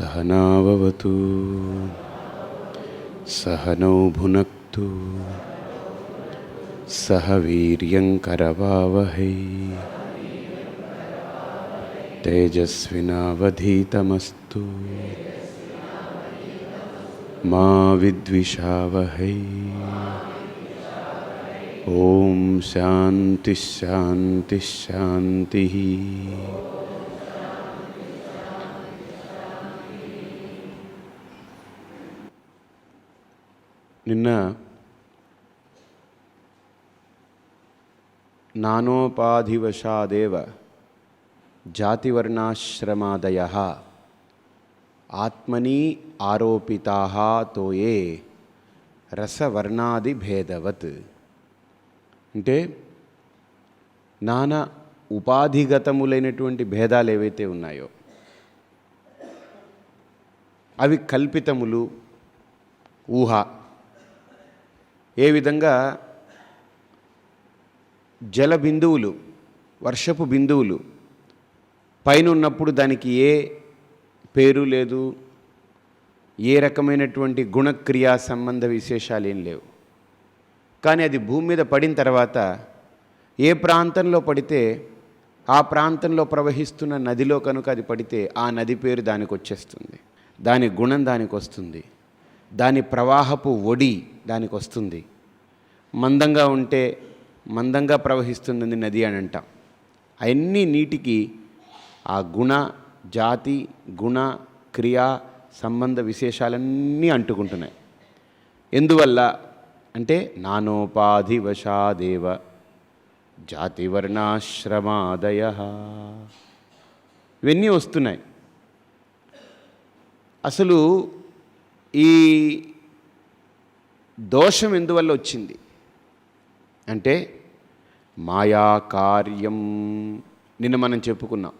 सहनाववतु सहनौ भुनक्तु सह वीर्यङ्करवावहै तेजस्विनावधीतमस्तु मा विद्विषावहै। ओम शांति शांति शांति। నిన్న నానోపాధివశాదేవ జాతివర్ణాశ్రమాదయః ఆత్మని ఆరోపితాః తోయే రసవర్ణాదిభేదవత్ అంటే నానా ఉపాధిగతములైనటువంటి భేదాలు ఏవైతే ఉన్నాయో అవి కల్పితములు, ఊహ. ఏ విధంగా జల బిందువులు, వర్షపు బిందువులు పైన ఉన్నప్పుడు దానికి ఏ పేరు లేదు, ఏ రకమైనటువంటి గుణక్రియా సంబంధ విశేషాలు ఏం లేవు. కానీ అది భూమి మీద పడిన తర్వాత ఏ ప్రాంతంలో పడితే ఆ ప్రాంతంలో ప్రవహిస్తున్న నదిలో కనుక అది పడితే ఆ నది పేరు దానికి వచ్చేస్తుంది, దాని గుణం దానికి వస్తుంది, దాని ప్రవాహపు ఒడి దానికి వస్తుంది. మందంగా ఉంటే మందంగా ప్రవహిస్తుంది నది అని అంటాం. అన్ని నీటికి ఆ గుణ, జాతి, గుణ, క్రియా సంబంధ విశేషాలన్నీ అంటుకుంటున్నాయి. ఎందువల్ల అంటే నానోపాధివశాదేవ జాతివర్ణాశ్రమాదయః ఇవన్నీ వస్తున్నాయి. అసలు ఈ దోషం ఎందువల్ల వచ్చింది అంటే మాయా కార్యం. నిన్న మనం చెప్పుకున్నాం.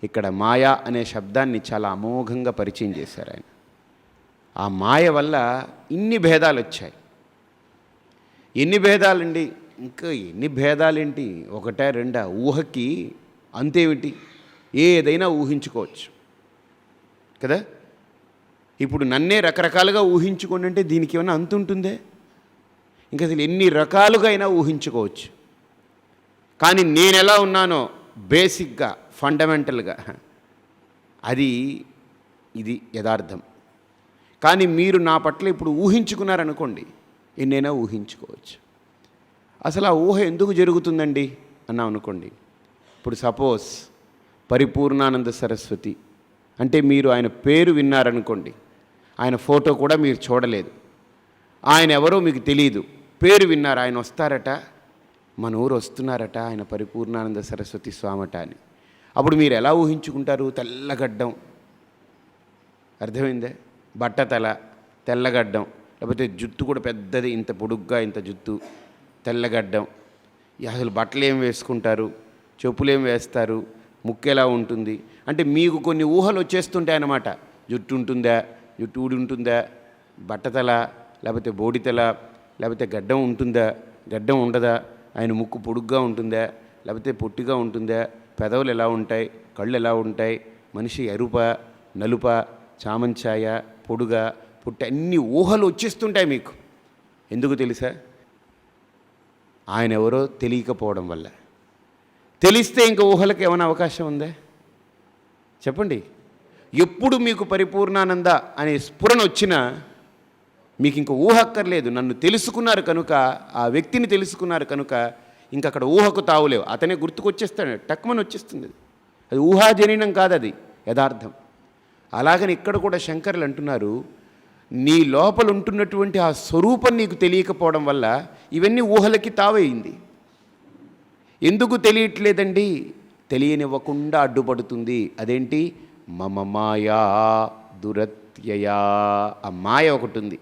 ఇక్కడ మాయా అనే శబ్దాన్ని చాలా అమోఘంగా పరిచయం చేశారు ఆయన. ఆ మాయ వల్ల ఇన్ని భేదాలు వచ్చాయి. ఎన్ని భేదాలండి, ఇంకా ఎన్ని భేదాలేంటి, ఒకటా రెండా? ఊహకి అంతేమిటి, ఏదైనా ఊహించుకోవచ్చు కదా. ఇప్పుడు నన్నే రకరకాలుగా ఊహించుకోండి అంటే దీనికి ఏమైనా అంతు ఉంటుందే? ఇంకా అసలు ఎన్ని రకాలుగా అయినా ఊహించుకోవచ్చు. కానీ నేను ఎలా ఉన్నానో బేసిక్గా, ఫండమెంటల్గా ఇది యథార్థం. కానీ మీరు నా పట్ల ఇప్పుడు ఊహించుకున్నారనుకోండి, ఎన్నైనా ఊహించుకోవచ్చు. అసలు ఆ ఊహ ఎందుకు జరుగుతుందండి అన్నాం అనుకోండి. ఇప్పుడు సపోజ్ పరిపూర్ణానంద సరస్వతి అంటే మీరు ఆయన పేరు విన్నారనుకోండి, ఆయన ఫోటో కూడా మీరు చూడలేదు, ఆయన ఎవరో మీకు తెలియదు, పేరు విన్నారు, ఆయన వస్తారట, మన ఊరు వస్తున్నారట, ఆయన పరిపూర్ణానంద సరస్వతి స్వామట అని. అప్పుడు మీరు ఎలా ఊహించుకుంటారు? తెల్లగడ్డం, అర్థమైందే, బట్టతల, తెల్లగడ్డం, లేకపోతే జుట్టు కూడా పెద్దది, ఇంత పొడుగ్గా ఇంత జుట్టు, తెల్లగడ్డం. అసలు బట్టలు ఏం వేసుకుంటారు, చెప్పులు ఏం వేస్తారు, ముక్కు ఎలా ఉంటుంది అంటే మీకు కొన్ని ఊహలు వచ్చేస్తుంటాయి అన్నమాట. జుట్టు ఉంటుందా, జుట్టు ఊడి ఉంటుందా, బట్టతల లేకపోతే బోడితల, లేకపోతే గడ్డం ఉంటుందా, గడ్డం ఉండదా, ఆయన ముక్కు పొడుగ్గా ఉంటుందా లేకపోతే పొట్టిగా ఉంటుందా, పెదవులు ఎలా ఉంటాయి, కళ్ళు ఎలా ఉంటాయి, మనిషి ఎరుప, నలుప, చామంచాయ, పొడుగా, పుట్ట, అన్ని ఊహలు వచ్చేస్తుంటాయి మీకు. ఎందుకు తెలుసా? ఆయన ఎవరో తెలియకపోవడం వల్ల. తెలిస్తే ఇంకా ఊహలకు ఏమైనా అవకాశం ఉందా చెప్పండి? ఎప్పుడు మీకు పరిపూర్ణానంద అనే స్ఫురణ వచ్చినా మీకు ఇంక ఊహ అక్కర్లేదు. నన్ను తెలుసుకున్నారు కనుక, ఆ వ్యక్తిని తెలుసుకున్నారు కనుక ఇంక అక్కడ ఊహకు తావులేవు. అతనే గుర్తుకొచ్చేస్తాడు, టక్మని వచ్చేస్తుంది. అది ఊహాజనీనం కాదు, అది యథార్థం. అలాగని ఇక్కడ కూడా శంకరులు అంటున్నారు, నీ లోపల ఉంటున్నటువంటి ఆ స్వరూపం నీకు తెలియకపోవడం వల్ల ఇవన్నీ ఊహలకి తావైంది. ఎందుకు తెలియట్లేదండి? తెలియనివ్వకుండా అడ్డుపడుతుంది. అదేంటి? మమ మాయా దురత్యయా. ఆ మాయ ఒకటి ఉంది.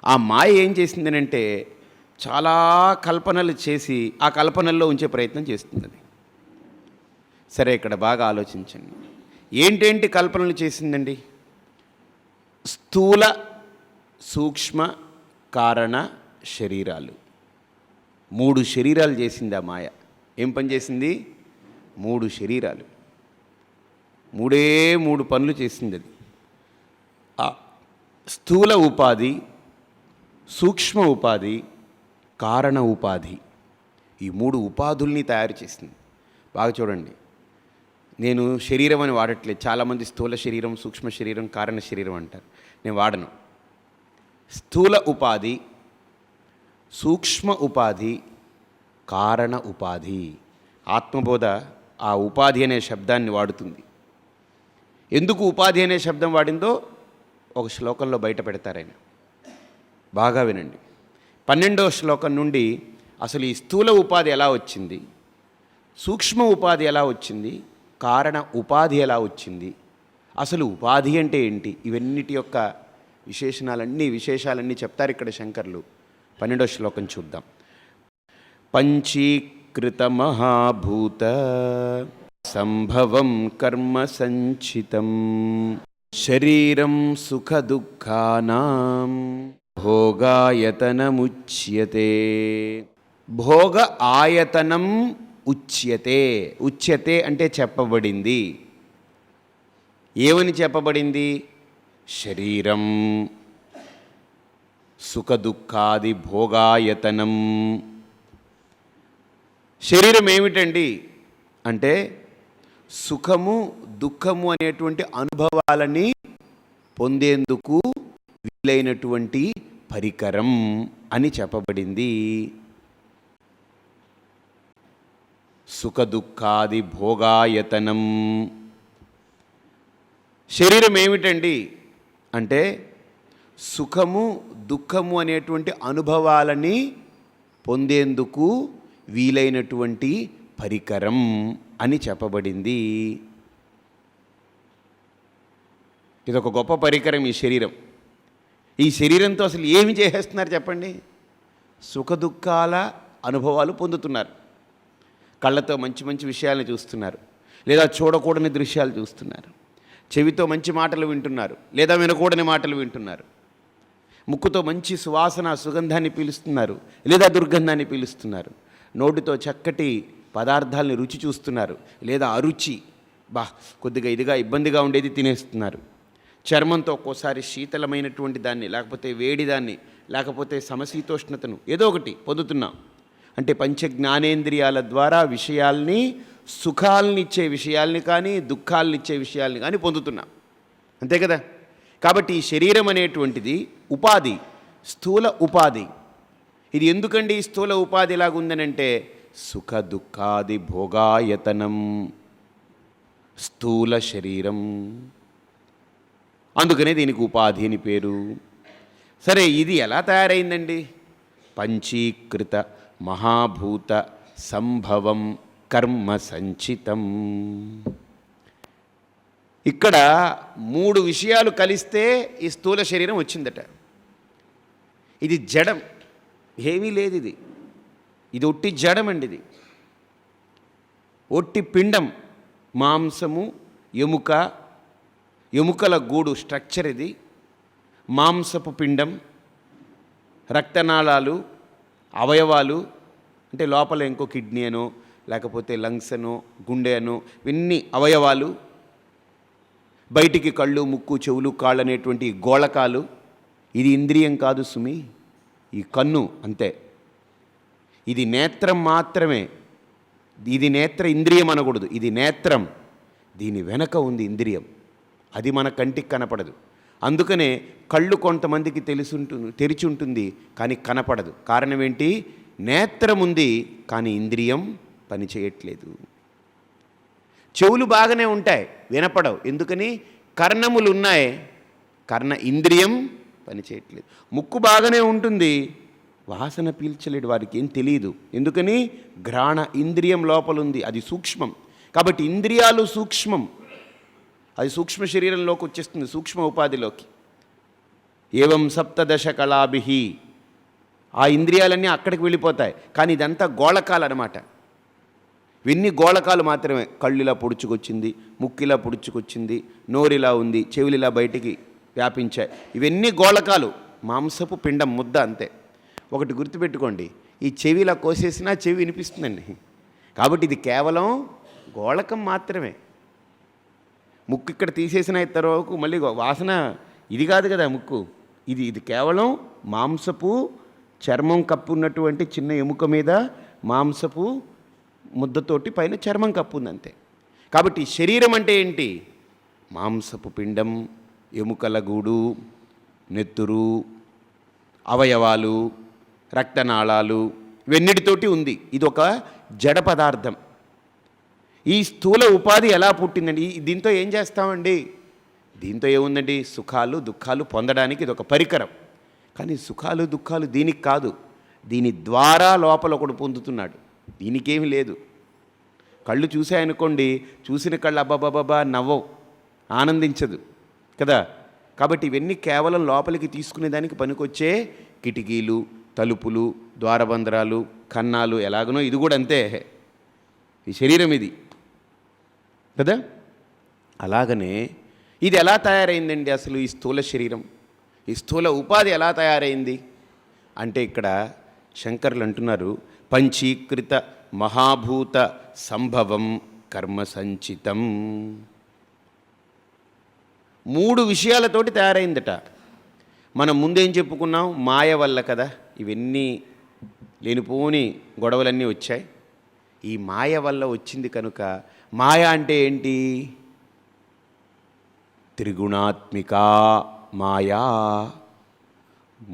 ఆ మాయ ఏం చేసిందనంటే చాలా కల్పనలు చేసి ఆ కల్పనల్లో ఉంచే ప్రయత్నం చేస్తుంది అది. సరే, ఇక్కడ బాగా ఆలోచించండి. ఏంటేంటి కల్పనలు చేసిందండి? స్థూల, సూక్ష్మ, కారణ శరీరాలు, 3 శరీరాలు చేసింది ఆ మాయ. ఏం పని చేసింది? 3 శరీరాలు. మూడే మూడు పనులు చేసింది అది. ఆ స్థూల ఉపాధి, సూక్ష్మ ఉపాధి, కారణ ఉపాధి, ఈ మూడు ఉపాధుల్ని తయారు చేసింది. బాగా చూడండి, నేను శరీరం అని వాడట్లేదు. చాలామంది స్థూల శరీరం, సూక్ష్మ శరీరం, కారణ శరీరం అంటారు. నేను వాడను. స్థూల ఉపాధి, సూక్ష్మ ఉపాధి, కారణ ఉపాధి. ఆత్మబోధ ఆ ఉపాధి అనే శబ్దాన్ని వాడుతుంది. ఎందుకు ఉపాధి అనే శబ్దం వాడిందో ఒక శ్లోకంలో బయట పెడతారాయన. బాగా వినండి. 12వ శ్లోకం నుండి అసలు ఈ స్థూల ఉపాధి ఎలా వచ్చింది, సూక్ష్మ ఉపాధి ఎలా వచ్చింది, కారణ ఉపాధి ఎలా వచ్చింది, అసలు ఉపాధి అంటే ఏంటి, ఇవన్నిటి యొక్క విశేషాలన్నీ చెప్తారు ఇక్కడ శంకర్లు. 12వ శ్లోకం చూద్దాం. పంచీకృత మహాభూత సంభవం కర్మ సంచితం శరీరం సుఖ దుఃఖానాం భోగాయతనముచ్యతే. భోగ ఆయతనం ఉచ్యతే. ఉచ్యతే అంటే చెప్పబడింది. ఏమని చెప్పబడింది? శరీరం సుఖ దుఃఖాది భోగాయతనం. శరీరం ఏమిటండి అంటే సుఖము దుఃఖము అనేటువంటి అనుభవాలని పొందేందుకు వీలైనటువంటి పరికరం అని చెప్పబడింది. సుఖ దుఃఖాది భోగాయతనం. శరీరం ఏమిటండి అంటే సుఖము దుఃఖము అనేటువంటి అనుభవాలని పొందేందుకు వీలైనటువంటి పరికరం అని చెప్పబడింది. ఇదొక గొప్ప పరికరం ఈ శరీరం. ఈ శరీరంతో అసలు ఏమి చేసేస్తున్నారు చెప్పండి? సుఖ దుఃఖాల అనుభవాలు పొందుతున్నారు. కళ్ళతో మంచి మంచి విషయాలను చూస్తున్నారు, లేదా చూడకూడని దృశ్యాలు చూస్తున్నారు. చెవితో మంచి మాటలు వింటున్నారు, లేదా వినకూడని మాటలు వింటున్నారు. ముక్కుతో మంచి సువాసన సుగంధాన్ని పీలుస్తున్నారు, లేదా దుర్గంధాన్ని పీలుస్తున్నారు. నోటితో చక్కటి పదార్థాలని రుచి చూస్తున్నారు, లేదా అరుచి కొద్దిగా ఇదిగా ఇబ్బందిగా ఉండేది తినేస్తున్నారు. చర్మంతో ఒక్కోసారి శీతలమైనటువంటి దాన్ని, లేకపోతే వేడిదాన్ని, లేకపోతే సమశీతోష్ణతను ఏదో ఒకటి పొందుతున్నాం. అంటే పంచ జ్ఞానేంద్రియాల ద్వారా విషయాల్ని, సుఖాలనిచ్చే విషయాల్ని కానీ దుఃఖాలనిచ్చే విషయాల్ని కానీ పొందుతున్నాం. అంతే కదా? కాబట్టి ఈ శరీరం అనేటువంటిది ఉపాధి, స్థూల ఉపాధి. ఇది ఎందుకండి స్థూల ఉపాధి ఎలాగుందనంటే సుఖ దుఃఖాది భోగాయతనం, స్థూల శరీరం. అందుకనే దీనికి ఉపాధి అని పేరు. సరే, ఇది ఎలా తయారైందండి? పంచీకృత మహాభూత సంభవం కర్మ సంచితం. ఇక్కడ 3 విషయాలు కలిస్తే ఈ స్థూల శరీరం వచ్చిందట. ఇది జడం, ఏమీ లేదు. ఇది ఒట్టి జడం అండి. ఇది ఒట్టి పిండం, మాంసము, ఎముకల గూడు స్ట్రక్చర్. ఇది మాంసపు పిండం, రక్తనాళాలు, అవయవాలు, అంటే లోపల ఇంకో కిడ్నీ అనో, లేకపోతే లంగ్స్ అనో, గుండె అనో, ఇవన్నీ అవయవాలు. బయటికి కళ్ళు, ముక్కు, చెవులు, కాళ్ళు అనేటువంటి గోళకాలు. ఇది ఇంద్రియం కాదు సుమి, ఈ కన్ను అంతే. ఇది నేత్రం మాత్రమే. ఇది నేత్ర ఇంద్రియం అనకూడదు, ఇది నేత్రం. దీని వెనక ఉంది ఇంద్రియం, అది మన కంటికి కనపడదు. అందుకనే కళ్ళు కొంతమందికి తెరిచి ఉంటుంది కానీ కనపడదు. కారణం ఏంటి? నేత్రం ఉంది కానీ ఇంద్రియం పని చేయట్లేదు. చెవులు బాగానే ఉంటాయి, వినపడవు. ఎందుకని? కర్ణములు ఉన్నాయి, కర్ణ ఇంద్రియం పని చేయట్లేదు. ముక్కు బాగానే ఉంటుంది, వాసన పీల్చలేడు, వారికి ఏం తెలియదు. ఎందుకని? ఘ్రాణ ఇంద్రియం లోపలుంది, అది సూక్ష్మం. కాబట్టి ఇంద్రియాలు సూక్ష్మం, అది సూక్ష్మ శరీరంలోకి వచ్చేస్తుంది, సూక్ష్మ ఉపాధిలోకి. ఏవం సప్తదశ కళాభిహి, ఆ ఇంద్రియాలన్నీ అక్కడికి వెళ్ళిపోతాయి. కానీ ఇదంతా గోళకాలు అన్నమాట. ఇవన్నీ గోళకాలు మాత్రమే. కళ్ళులా పొడుచుకొచ్చింది, ముక్కిలా పొడుచుకొచ్చింది, నోరిలా ఉంది, చెవులిలా బయటికి వ్యాపించాయి. ఇవన్నీ గోళకాలు, మాంసపు పిండం ముద్ద అంతే. ఒకటి గుర్తుపెట్టుకోండి, ఈ చెవిలా కోసేసినా చెవి వినిపిస్తుందండి. కాబట్టి ఇది కేవలం గోళకం మాత్రమే. ముక్కు ఇక్కడ తీసేసిన తర్వాత మళ్ళీ వాసన ఇది కాదు కదా ముక్కు, ఇది కేవలం మాంసపు చర్మం కప్పు ఉన్నటువంటి చిన్న ఎముక మీద మాంసపు ముద్దతోటి పైన చర్మం కప్పు ఉంది అంతే. కాబట్టి శరీరం అంటే ఏంటి? మాంసపు పిండం, ఎముకల గూడు, నెత్తురు, అవయవాలు, రక్తనాళాలు, ఇవన్నిటితోటి ఉంది. ఇది ఒక జడ పదార్థం. ఈ స్థూల ఉపాధి ఎలా పుట్టిందండి? దీంతో ఏం చేస్తామండి? దీంతో ఏముందండి? సుఖాలు దుఃఖాలు పొందడానికి ఇది ఒక పరికరం. కానీ సుఖాలు దుఃఖాలు దీనికి కాదు, దీని ద్వారా లోపల ఒకడు పొందుతున్నాడు. దీనికేమి లేదు. కళ్ళు చూసాయనుకోండి, చూసిన కళ్ళు అబ్బాబాబా నవ్వవు, ఆనందించదు కదా. కాబట్టి ఇవన్నీ కేవలం లోపలికి తీసుకునేదానికి పనికొచ్చే కిటికీలు, తలుపులు, ద్వారబంధరాలు, కన్నాలు. ఎలాగనో ఇది కూడా అంతే, ఈ శరీరం ఇది కదా. అలాగనే ఇది ఎలా తయారైందండి అసలు? ఈ స్థూల శరీరం, ఈ స్థూల ఉపాధి ఎలా తయారైంది అంటే ఇక్కడ శంకర్లు అంటున్నారు, పంచీకృత మహాభూత సంభవం కర్మ సంచితం. 3 విషయాలతోటి తయారైందట. మనం ముందేం చెప్పుకున్నాం? మాయ వల్ల కదా ఇవన్నీ లేనిపోని గొడవలన్నీ వచ్చాయి. ఈ మాయ వల్ల వచ్చింది కనుక, మాయ అంటే ఏంటి? త్రిగుణాత్మిక మాయా,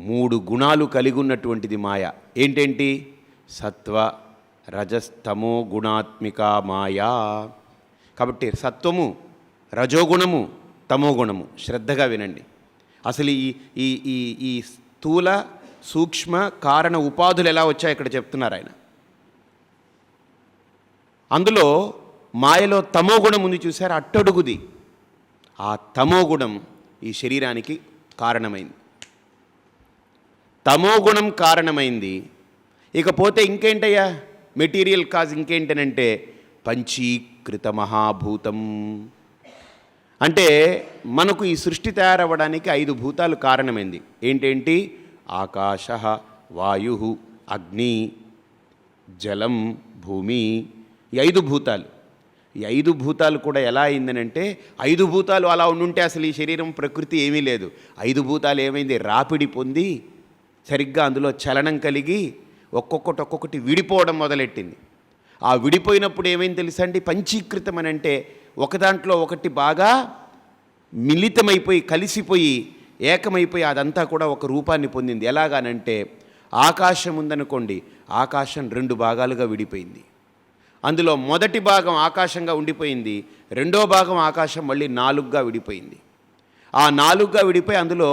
3 గుణాలు కలిగి ఉన్నటువంటిది మాయ. ఏంటేంటి? సత్వ రజస్తమో గుణాత్మిక మాయా. కాబట్టి సత్వము, రజోగుణము, తమోగుణము. శ్రద్ధగా వినండి. అసలు ఈ ఈ ఈ స్థూల సూక్ష్మ కారణ ఉపాధులు ఎలా వచ్చాయో ఇక్కడ చెప్తున్నారు ఆయన. అందులో మాయలో తమోగుణం ఉంది చూసారు, అట్టడుగుది. ఆ తమోగుణం ఈ శరీరానికి కారణమైంది. తమోగుణం కారణమైంది. ఇకపోతే ఇంకేంటయ్యా మెటీరియల్ కాజ్? ఇంకేంటనంటే పంచీకృత మహాభూతం. అంటే మనకు ఈ సృష్టి తయారవ్వడానికి 5 భూతాలు కారణమైంది. ఏంటేంటి? ఆకాశ, వాయు, అగ్ని, జలం, భూమి. ఈ 5 భూతాలు. ఈ 5 భూతాలు కూడా ఎలా అయిందనంటే, 5 భూతాలు అలా ఉండుంటే అసలు ఈ శరీరం ప్రకృతి ఏమీ లేదు. 5 భూతాలు ఏమైంది? రాపిడి పొంది సరిగ్గా అందులో చలనం కలిగి ఒక్కొక్కటి విడిపోవడం మొదలెట్టింది. ఆ విడిపోయినప్పుడు ఏమైంది తెలుసా అండి? పంచీకృతం అని అంటే ఒకదాంట్లో ఒకటి బాగా మిళితమైపోయి, కలిసిపోయి, ఏకమైపోయి అదంతా కూడా ఒక రూపాన్ని పొందింది. ఎలాగానంటే, ఆకాశం ఉందనుకోండి, ఆకాశం 2 భాగాలుగా విడిపోయింది. అందులో మొదటి భాగం ఆకాశంగా ఉండిపోయింది, రెండో భాగం ఆకాశం మళ్ళీ 4గా విడిపోయింది. ఆ 4గా విడిపోయి అందులో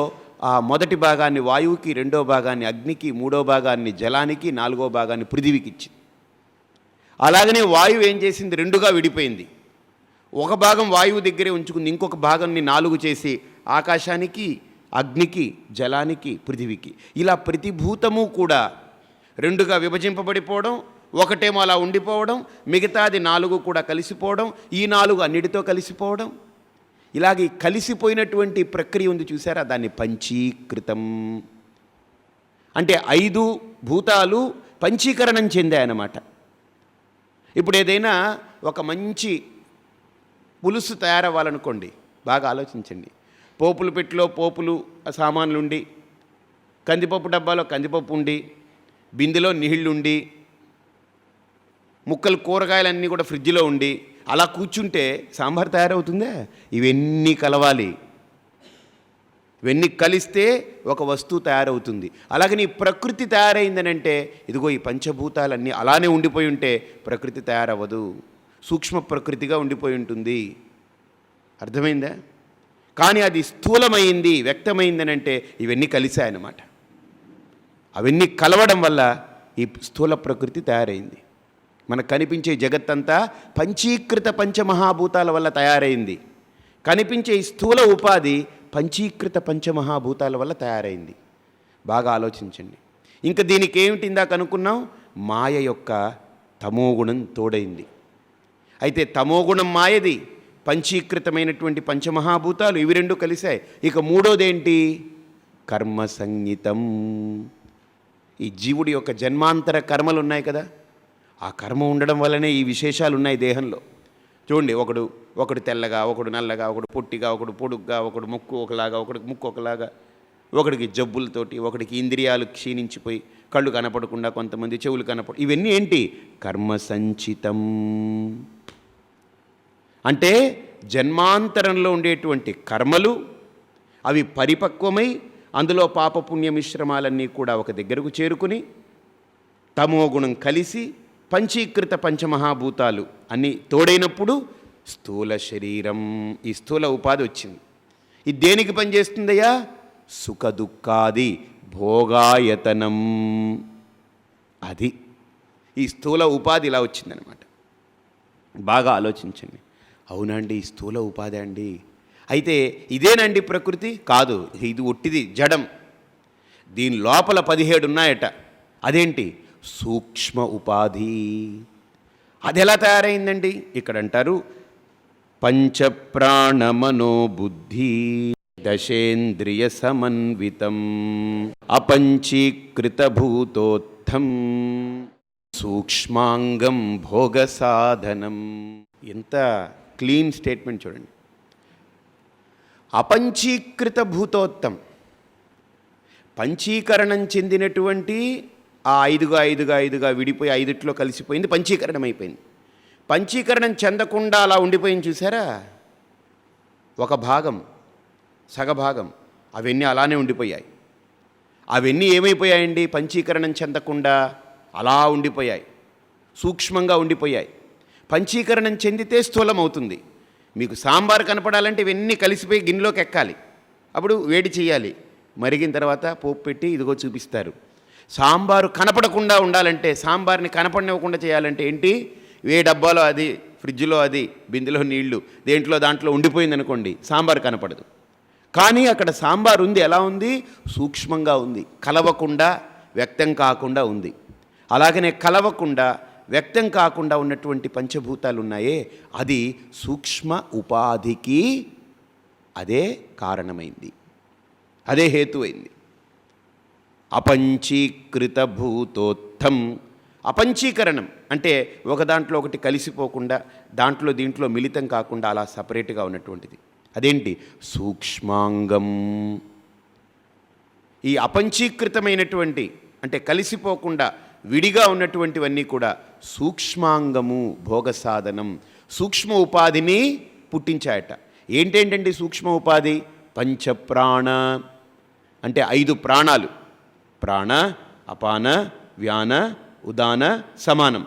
ఆ మొదటి భాగాన్ని వాయువుకి, రెండో భాగాన్ని అగ్నికి, మూడో భాగాన్ని జలానికి, 4వ భాగాన్ని పృథివీకి ఇచ్చింది. అలాగనే వాయువు ఏం చేసింది? 2గా విడిపోయింది. ఒక భాగం వాయువు దగ్గరే ఉంచుకుంది, ఇంకొక భాగాన్ని 4 చేసి ఆకాశానికి, అగ్నికి, జలానికి, పృథివీకి. ఇలా ప్రతి భూతము కూడా 2గా విభజింపబడిపోవడం, ఒకటేమో అలా ఉండిపోవడం, మిగతాది 4 కూడా కలిసిపోవడం, ఈ 4 అన్నిటితో కలిసిపోవడం. ఇలాగే కలిసిపోయినటువంటి ప్రక్రియ ఉంది చూసారా, దాన్ని పంచీకృతం అంటే 5 భూతాలు పంచీకరణం చెందాయన్నమాట. ఇప్పుడు ఏదైనా ఒక మంచి పులుసు తయారవ్వాలనుకోండి, బాగా ఆలోచించండి. పోపులు పెట్టిలో పోపులు సామాన్లు ఉండి, కందిపప్పు డబ్బాలో కందిపప్పు ఉండి, బిందెలో నీళ్లుండి, ముక్కలు కూరగాయలన్నీ కూడా ఫ్రిడ్జ్లో ఉండి, అలా కూర్చుంటే సాంబార్ తయారవుతుందా? ఇవన్నీ కలవాలి, ఇవన్నీ కలిస్తే ఒక వస్తువు తయారవుతుంది. అలాగే నీ ప్రకృతి తయారైందనంటే ఇదిగో ఈ పంచభూతాలన్నీ అలానే ఉండిపోయి ఉంటే ప్రకృతి తయారవ్వదు, సూక్ష్మ ప్రకృతిగా ఉండిపోయి ఉంటుంది. అర్థమైందా? కానీ అది స్థూలమైంది, వ్యక్తమైందనంటే ఇవన్నీ కలిశాయన్నమాట. అవన్నీ కలవడం వల్ల ఈ స్థూల ప్రకృతి తయారైంది. మనకు కనిపించే జగత్తంతా పంచీకృత పంచమహాభూతాల వల్ల తయారైంది. కనిపించే ఈ స్థూల ఉపాధి పంచీకృత పంచమహాభూతాల వల్ల తయారైంది. బాగా ఆలోచించండి. ఇంకా దీనికి ఏమిటి ఇందాక అనుకున్నాం? మాయ యొక్క తమోగుణం తోడైంది. అయితే తమోగుణం మాయది, పంచీకృతమైనటువంటి పంచమహాభూతాలు ఇవి 2 కలిశాయి. ఇక మూడోదేంటి? కర్మ సంహితం. ఈ జీవుడి యొక్క జన్మాంతర కర్మలు ఉన్నాయి కదా, ఆ కర్మ ఉండడం వల్లనే ఈ విశేషాలు ఉన్నాయి దేహంలో. చూడండి, ఒకడు ఒకడు తెల్లగా, ఒకడు నల్లగా, ఒకడు పొట్టిగా, ఒకడు పొడుగ్గా, ఒకడు ముక్కు ఒకలాగా, ఒకడికి ముక్కు ఒకలాగా, ఒకడికి జబ్బులతోటి, ఒకడికి ఇంద్రియాలు క్షీణించిపోయి కళ్ళు కనపడకుండా, కొంతమంది చెవులు ఇవన్నీ ఏంటి? కర్మ సంచితం. అంటే జన్మాంతరంలో ఉండేటువంటి కర్మలు అవి పరిపక్వమై అందులో పాపపుణ్య మిశ్రమాలన్నీ కూడా ఒక దగ్గరకు చేరుకుని తమోగుణం కలిసి పంచీకృత పంచమహాభూతాలు అన్నీ తోడైనప్పుడు స్థూల శరీరం, ఈ స్థూల ఉపాధి వచ్చింది. ఇది దేనికి పనిచేస్తుందయ్యా? సుఖ దుఃఖాది భోగాయతనం. అది ఈ స్థూల ఉపాధి ఇలా వచ్చిందనమాట. బాగా ఆలోచించండి. అవునండి, ఈ స్థూల ఉపాధి అండి. అయితే ఇదేనండి ప్రకృతి? కాదు, ఇది ఒట్టిది జడం. దీని లోపల 17 ఉన్నాయట. అదేంటి? సూక్ష్మ ఉపాధి. అది ఎలా తయారైందండి? ఇక్కడ అంటారు పంచప్రాణమనోబుద్ధి దశేంద్రియ సమన్వితం అపంచీకృతభూతోత్థం సూక్ష్మాంగం భోగ సాధనం. ఎంత క్లీన్ స్టేట్మెంట్ చూడండి. అపంచీకృత భూతోత్తం, పంచీకరణం చెందినటువంటి ఆ ఐదుగా విడిపోయి 5 కలిసిపోయింది, పంచీకరణం అయిపోయింది. పంచీకరణం చెందకుండా అలా ఉండిపోయింది చూసారా, ఒక భాగం, సగభాగం, అవన్నీ అలానే ఉండిపోయాయి. అవన్నీ ఏమైపోయాయండి? పంచీకరణం చెందకుండా అలా ఉండిపోయాయి, సూక్ష్మంగా ఉండిపోయాయి. పంచీకరణం చెందితే స్థూలం అవుతుంది. మీకు సాంబార్ కనపడాలంటే ఇవన్నీ కలిసిపోయి గిన్నెలోకి ఎక్కాలి, అప్పుడు వేడి చేయాలి, మరిగిన తర్వాత పోపు పెట్టి ఇదిగో చూపిస్తారు. సాంబారు కనపడకుండా ఉండాలంటే, సాంబార్ని కనపడనివ్వకుండా చేయాలంటే ఏంటి? ఏ డబ్బాలో అది, ఫ్రిడ్జ్లో అది, బిందెలో నీళ్లు, దాంట్లో ఉండిపోయింది అనుకోండి, సాంబార్ కనపడదు. కానీ అక్కడ సాంబార్ ఉంది. ఎలా ఉంది? సూక్ష్మంగా ఉంది, కలవకుండా వ్యక్తం కాకుండా ఉంది. అలాగనే కలవకుండా వ్యక్తం కాకుండా ఉన్నటువంటి పంచభూతాలు ఉన్నాయే, అది సూక్ష్మ ఉపాధికి అదే కారణమైంది, అదే హేతువైంది. అపంచీకృత భూతోత్థం. అపంచీకరణం అంటే ఒక దాంట్లో ఒకటి కలిసిపోకుండా, దీంట్లో మిళితం కాకుండా అలా సపరేట్గా ఉన్నటువంటిది. అదేంటి? సూక్ష్మాంగం. ఈ అపంచీకృతమైనటువంటి అంటే కలిసిపోకుండా విడిగా ఉన్నటువంటివన్నీ కూడా సూక్ష్మాంగము, భోగ సాధనం, సూక్ష్మ ఉపాధిని పుట్టించాయట. ఏంటేంటండి సూక్ష్మ ఉపాధి? పంచప్రాణ అంటే 5 ప్రాణాలు. ప్రాణ, అపాన, వ్యాన, ఉదాన, సమానం.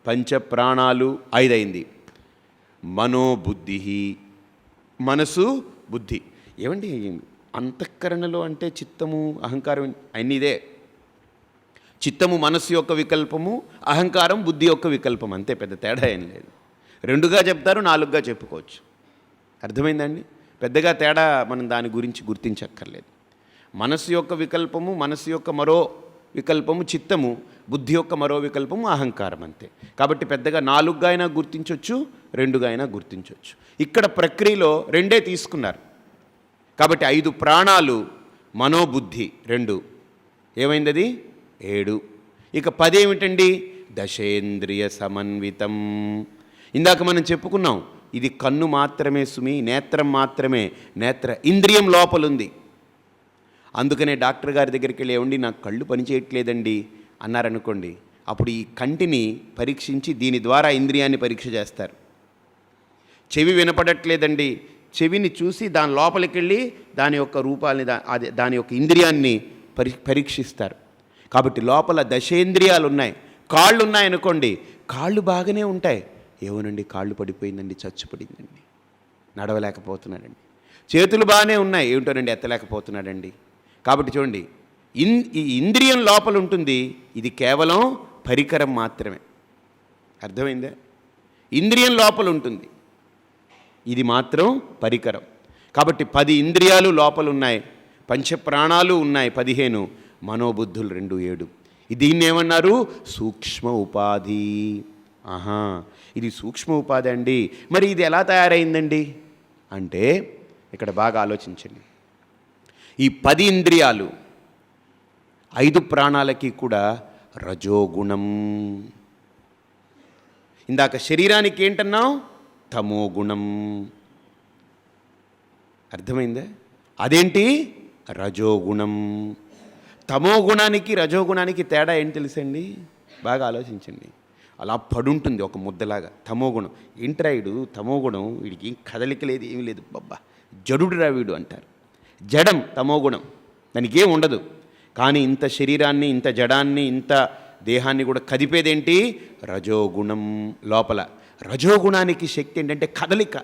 పంచప్రాణాలు 5 అయింది. మనోబుద్ధి, మనసు, బుద్ధి. ఏమండి అంతఃకరణలో అంటే చిత్తము, అహంకారం అన్నీ ఇదే. చిత్తము మనస్సు యొక్క వికల్పము, అహంకారం బుద్ధి యొక్క వికల్పం, అంతే, పెద్ద తేడా ఏం లేదు. 2గా చెప్తారు, 4గా చెప్పుకోవచ్చు. అర్థమైందండి? పెద్దగా తేడా మనం దాని గురించి గుర్తించక్కర్లేదు. మనస్సు యొక్క వికల్పము, మనస్సు యొక్క మరో వికల్పము చిత్తము, బుద్ధి యొక్క మరో వికల్పము అహంకారం, అంతే. కాబట్టి పెద్దగా 4గా అయినా గుర్తించవచ్చు, 2గా అయినా గుర్తించవచ్చు. ఇక్కడ ప్రక్రియలో 2 తీసుకున్నారు. కాబట్టి 5 ప్రాణాలు, మనోబుద్ధి 2, ఏమైంది? అది 7. ఇక 10 ఏమిటండి? దశేంద్రియ సమన్వితం. ఇందాక మనం చెప్పుకున్నాం, ఇది కన్ను మాత్రమే సుమి, నేత్రం మాత్రమే, నేత్ర ఇంద్రియం లోపలుంది. అందుకనే డాక్టర్ గారి దగ్గరికి వెళ్ళి, ఏమండి నాకు కళ్ళు పనిచేయట్లేదండి అన్నారనుకోండి, అప్పుడు ఈ కంటిని పరీక్షించి దీని ద్వారా ఇంద్రియాన్ని పరీక్ష చేస్తారు. చెవి వినపడట్లేదండి, చెవిని చూసి దాని లోపలికి వెళ్ళి దాని యొక్క రూపాలని, దాని యొక్క ఇంద్రియాన్ని పరీక్షిస్తారు. కాబట్టి లోపల దశేంద్రియాలు ఉన్నాయి. కాళ్ళు ఉన్నాయనుకోండి, కాళ్ళు బాగానే ఉంటాయి. ఏమోనండి కాళ్ళు పడిపోయిందండి, చచ్చుపడిందండి, నడవలేకపోతున్నాడండి. చేతులు బాగానే ఉన్నాయి, ఏమిటోనండి ఎత్తలేకపోతున్నాడండి. కాబట్టి చూడండి, ఈ ఇంద్రియం లోపల ఉంటుంది, ఇది కేవలం పరికరం మాత్రమే. అర్థమైందా? ఇంద్రియం లోపల ఉంటుంది, ఇది మాత్రం పరికరం. కాబట్టి 10 ఇంద్రియాలు లోపల ఉన్నాయి, పంచప్రాణాలు ఉన్నాయి 15, మనోబుద్ధులు 2 7. దీన్ని ఏమన్నారు? సూక్ష్మ ఉపాధి. ఆహా, ఇది సూక్ష్మ ఉపాధి అండి. మరి ఇది ఎలా తయారైందండి అంటే ఇక్కడ బాగా ఆలోచించండి. ఈ 10 ఇంద్రియాలు 5 ప్రాణాలకి కూడా రజోగుణం. ఇందాక శరీరానికి ఏంటన్నాం? తమో గుణం. అర్థమైందా? అదేంటి? రజోగుణం. తమో గుణానికి రజోగుణానికి తేడా ఏంటి తెలుసండి? బాగా ఆలోచించండి. అలా పడుంటుంది ఒక ముద్దలాగా తమోగుణం. ఏంట్రాయుడు తమోగుణం, వీడికి ఏం కదలిక లేదు, ఏమీ లేదు, బాబ్బా జడుడురా వీడు అంటారు. జడం తమోగుణం, దానికి ఏం ఉండదు. కానీ ఇంత శరీరాన్ని, ఇంత జడాన్ని, ఇంత దేహాన్ని కూడా కదిపేదేంటి? రజోగుణం. లోపల రజోగుణానికి శక్తి ఏంటంటే కదలిక,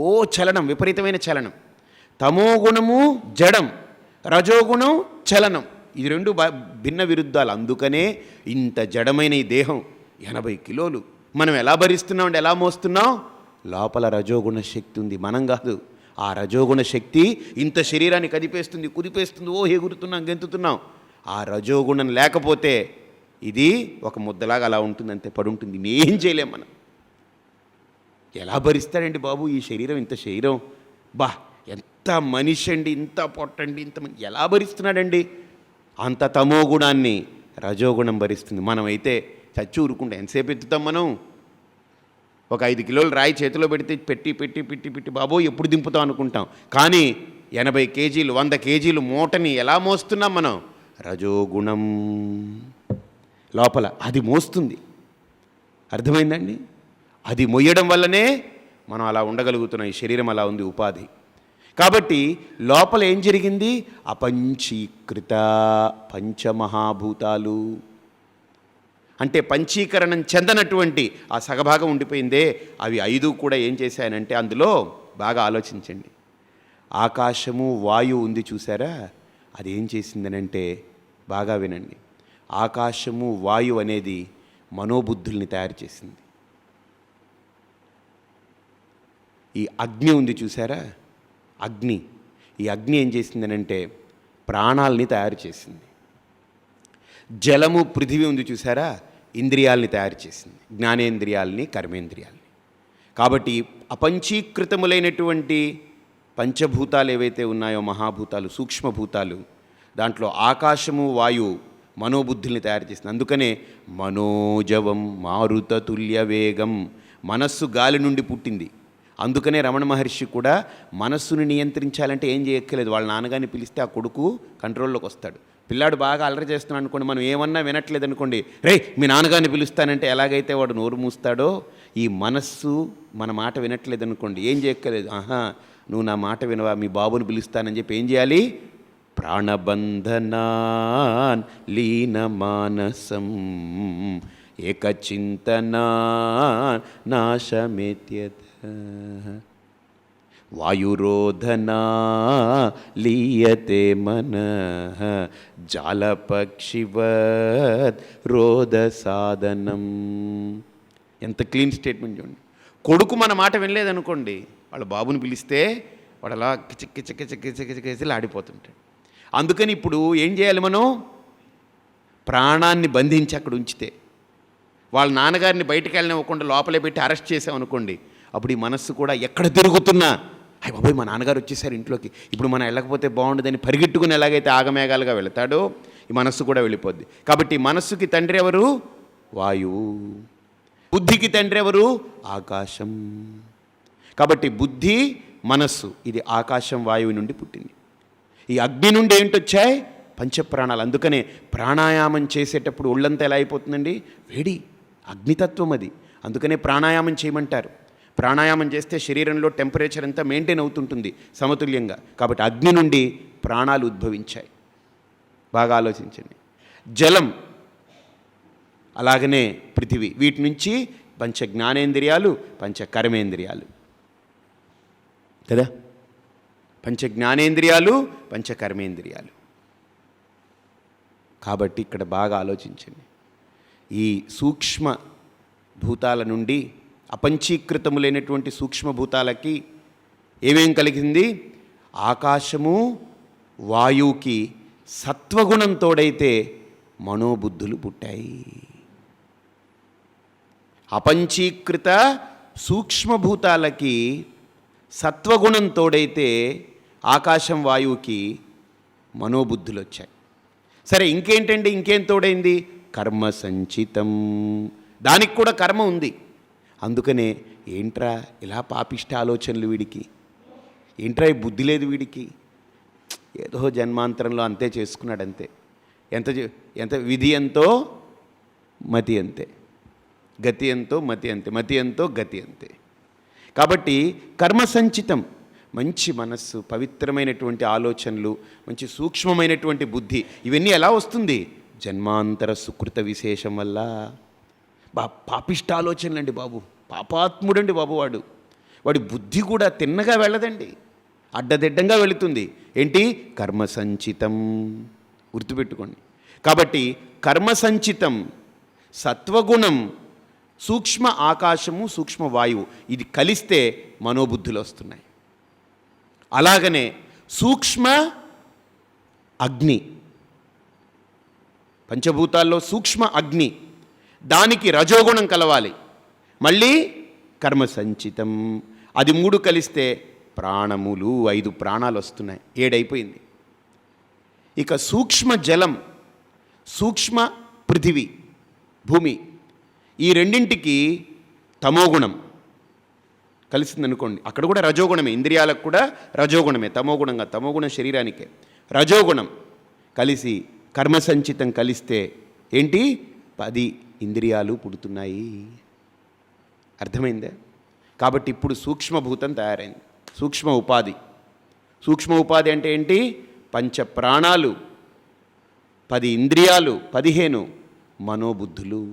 ఓ చలనం, విపరీతమైన చలనం. తమోగుణము జడం, రజోగుణం చలనం. ఇది రెండు భిన్న విరుద్ధాలు. అందుకనే ఇంత జడమైన ఈ దేహం 80 కిలోలు మనం ఎలా భరిస్తున్నాం అంటే ఎలా మోస్తున్నాం? లోపల రజోగుణ శక్తి ఉంది, మనం కాదు. ఆ రజోగుణ శక్తి ఇంత శరీరాన్ని కదిపేస్తుంది, కుదిపేస్తుంది, ఓ ఎగురుతున్నాం, గెంతుతున్నాం. ఆ రజోగుణం లేకపోతే ఇది ఒక ముద్దలాగా అలా ఉంటుంది, అంతే పడుంటుంది, ఏం చేయలేం మనం. ఎలా భరిస్తాడండి బాబు ఈ శరీరం? ఇంత శరీరం, బా ఎంత మనిషి అండి, ఇంత పొట్టండి, ఇంత ఎలా భరిస్తున్నాడండి? అంత తమో గుణాన్ని రజోగుణం భరిస్తుంది. మనమైతే చచ్చి ఊరుకుంటాం. ఎంతసేపు ఎత్తుతాం మనం? ఒక 5 కిలోలు రాయి చేతిలో పెడితే పెట్టి పెట్టి పెట్టి పెట్టి బాబో ఎప్పుడు దింపుతాం అనుకుంటాం. కానీ 80 కేజీలు 100 కేజీలు మూటని ఎలా మోస్తున్నాం మనం? రజోగుణం లోపల అది మోస్తుంది. అర్థమైందండి? అది మొయ్యడం వల్లనే మనం అలా ఉండగలుగుతున్నాం. ఈ శరీరం అలా ఉంది, ఉపాధి. కాబట్టి లోపల ఏం జరిగింది? అపంచీకృత పంచమహాభూతాలు అంటే పంచీకరణం చెందనటువంటి ఆ సగభాగం ఉండిపోయిందే, అవి 5 కూడా ఏం చేశాయనంటే, అందులో బాగా ఆలోచించండి. ఆకాశము వాయువు ఉంది చూసారా, అది ఏం చేసిందనంటే బాగా వినండి. ఆకాశము వాయువు అనేది మనోబుద్ధుల్ని తయారు చేసింది. ఈ అగ్ని ఉంది చూసారా, అగ్ని, ఈ అగ్ని ఏం చేసిందనంటే ప్రాణాలని తయారు చేసింది. జలము పృథివీ ఉంది చూసారా, ఇంద్రియాలని తయారు చేసింది, జ్ఞానేంద్రియాలని, కర్మేంద్రియాలని. కాబట్టి అపంచీకృతములైనటువంటి పంచభూతాలు ఏవైతే ఉన్నాయో, మహాభూతాలు, సూక్ష్మభూతాలు, దాంట్లో ఆకాశము వాయువు మనోబుద్ధుల్ని తయారు చేసింది. అందుకనే మనోజవం మారుత తుల్య వేగం, మనస్సు గాలి నుండి పుట్టింది. అందుకనే రమణ మహర్షి కూడా మనస్సుని నియంత్రించాలంటే ఏం చేయక్కర్లేదు, వాళ్ళ నాన్నగారిని పిలిస్తే ఆ కొడుకు కంట్రోల్లోకి వస్తాడు. పిల్లాడు బాగా అల్లరి చేస్తున్నాడు అనుకోండి, మనం ఏమన్నా వినట్లేదు అనుకోండి, రే మీ నాన్నగారిని పిలుస్తానంటే ఎలాగైతే వాడు నోరు మూస్తాడో, ఈ మనస్సు మన మాట వినట్లేదు అనుకోండి, ఏం చేయక్కర్లేదు, ఆహా నువ్వు నా మాట వినవా, మీ బాబుని పిలుస్తానని చెప్పి ఏం చేయాలి? ప్రాణబంధనాన్ లీన మానసం ఏకచింతనా నాశమేత్యత వాయురోధనా లీయతే మనః జాలపక్షివత్ రోధ సాధనం. ఎంత క్లీన్ స్టేట్మెంట్ చూడండి. కొడుకు మన మాట వినలేదనుకోండి, వాళ్ళ బాబుని పిలిస్తే వాడు అలా కిచక్ కిచక్ కిచక్ కిచక్ కిచక్ ఆడిపోతుంటాడు. అందుకని ఇప్పుడు ఏం చేయాలి మనం? ప్రాణాన్ని బంధించి అక్కడ ఉంచితే, వాళ్ళ నాన్నగారిని బయటకు వెళ్ళనివ్వకుండా లోపలే పెట్టి అరెస్ట్ చేసామనుకోండి, అప్పుడు ఈ మనస్సు కూడా ఎక్కడ తిరుగుతున్నా, అయ్య బాబాయ్ మా నాన్నగారు వచ్చేసారు ఇంట్లోకి, ఇప్పుడు మనం వెళ్ళకపోతే బాగుండదని పరిగెట్టుకుని ఎలాగైతే ఆగమేఘాలుగా వెళతాడో, ఈ మనస్సు కూడా వెళ్ళిపోద్ది. కాబట్టి మనస్సుకి తండ్రి ఎవరు? వాయువు. బుద్ధికి తండ్రి ఎవరు? ఆకాశం. కాబట్టి బుద్ధి, మనస్సు, ఇది ఆకాశం వాయువు నుండి పుట్టింది. ఈ అగ్ని నుండి ఏంటొచ్చాయి? పంచప్రాణాలు. అందుకనే ప్రాణాయామం చేసేటప్పుడు ఒళ్ళంతా ఎలా అయిపోతుందండి? వేడి, అగ్నితత్వం అది. అందుకనే ప్రాణాయామం చేయమంటారు. ప్రాణాయామం చేస్తే శరీరంలో టెంపరేచర్ అంతా మెయింటైన్ అవుతుంటుంది సమతుల్యంగా. కాబట్టి అగ్ని నుండి ప్రాణాలు ఉద్భవించాయి. బాగా ఆలోచించండి. జలం, అలాగనే పృథివీ, వీటి నుంచి పంచ జ్ఞానేంద్రియాలు, పంచ కర్మేంద్రియాలు కదా. పంచ జ్ఞానేంద్రియాలు, పంచ కర్మేంద్రియాలు. కాబట్టి ఇక్కడ బాగా ఆలోచించండి. ఈ సూక్ష్మ భూతాల నుండి అపంచీకృతములైనటువంటి సూక్ష్మభూతాలకి ఏమేం కలిగింది? ఆకాశము వాయువుకి సత్వగుణం తోడైతే మనోబుద్ధులు పుట్టాయి. అపంచీకృత సూక్ష్మభూతాలకి సత్వగుణం తోడైతే ఆకాశం వాయువుకి మనోబుద్ధులు వచ్చాయి. సరే ఇంకేంటండి, ఇంకేం తోడైంది? కర్మ సంచితం, దానికి కూడా కర్మ ఉంది. అందుకనే ఏంట్రా ఇలా పాపిష్ట ఆలోచనలు వీడికి, ఏంట్రా ఈ బుద్ధి లేదు వీడికి, ఏదో జన్మాంతరంలో అంతే చేసుకున్నాడు అంతే, ఎంత విధి ఎంతో మతి అంతే, గతి ఎంతో మతి అంతే, మతి ఎంతో గతి అంతే. కాబట్టి కర్మ సంచితం, మంచి మనస్సు, పవిత్రమైనటువంటి ఆలోచనలు, మంచి సూక్ష్మమైనటువంటి బుద్ధి, ఇవన్నీ ఎలా వస్తుంది? జన్మాంతర సుకృత విశేషం వల్ల. పాపిష్ట ఆలోచనలు అండి బాబు, పాపాత్ముడండి బాబు వాడి బుద్ధి కూడా తిన్నగా వెళ్ళదండి, అడ్డదిడ్డంగా వెళుతుంది. ఏంటి? కర్మ సంచితం, గుర్తుపెట్టుకోండి. కాబట్టి కర్మ సంచితం, సత్వగుణం, సూక్ష్మ ఆకాశము, సూక్ష్మ వాయువు, ఇది కలిస్తే మనోబుద్ధులు వస్తున్నాయి. అలాగనే సూక్ష్మ అగ్ని, పంచభూతాల్లో సూక్ష్మ అగ్ని, దానికి రజోగుణం కలవాలి, మళ్ళీ కర్మ సంచితం, అది 3 కలిస్తే ప్రాణములు, 5 ప్రాణాలు వస్తున్నాయి, 7 అయిపోయింది. ఇక సూక్ష్మ జలం, సూక్ష్మ పృథివీ, భూమి, ఈ రెండింటికి తమోగుణం కలిసిందనుకోండి, అక్కడ కూడా రజోగుణమే, ఇంద్రియాలకు కూడా రజోగుణమే, తమోగుణంగా, తమోగుణం శరీరానికే, రజోగుణం కలిసి కర్మ సంచితం కలిస్తే ఏంటి? 10 ఇంద్రియాలు పుడుతున్నాయి. అర్థమైందే? కాబట్టి ఇప్పుడు సూక్ష్మభూతం తయారైంది, సూక్ష్మ ఉపాధి. సూక్ష్మ ఉపాధి అంటే ఏంటి? 5 ప్రాణాలు, 10 ఇంద్రియాలు, 15 మనోబుద్ధులు,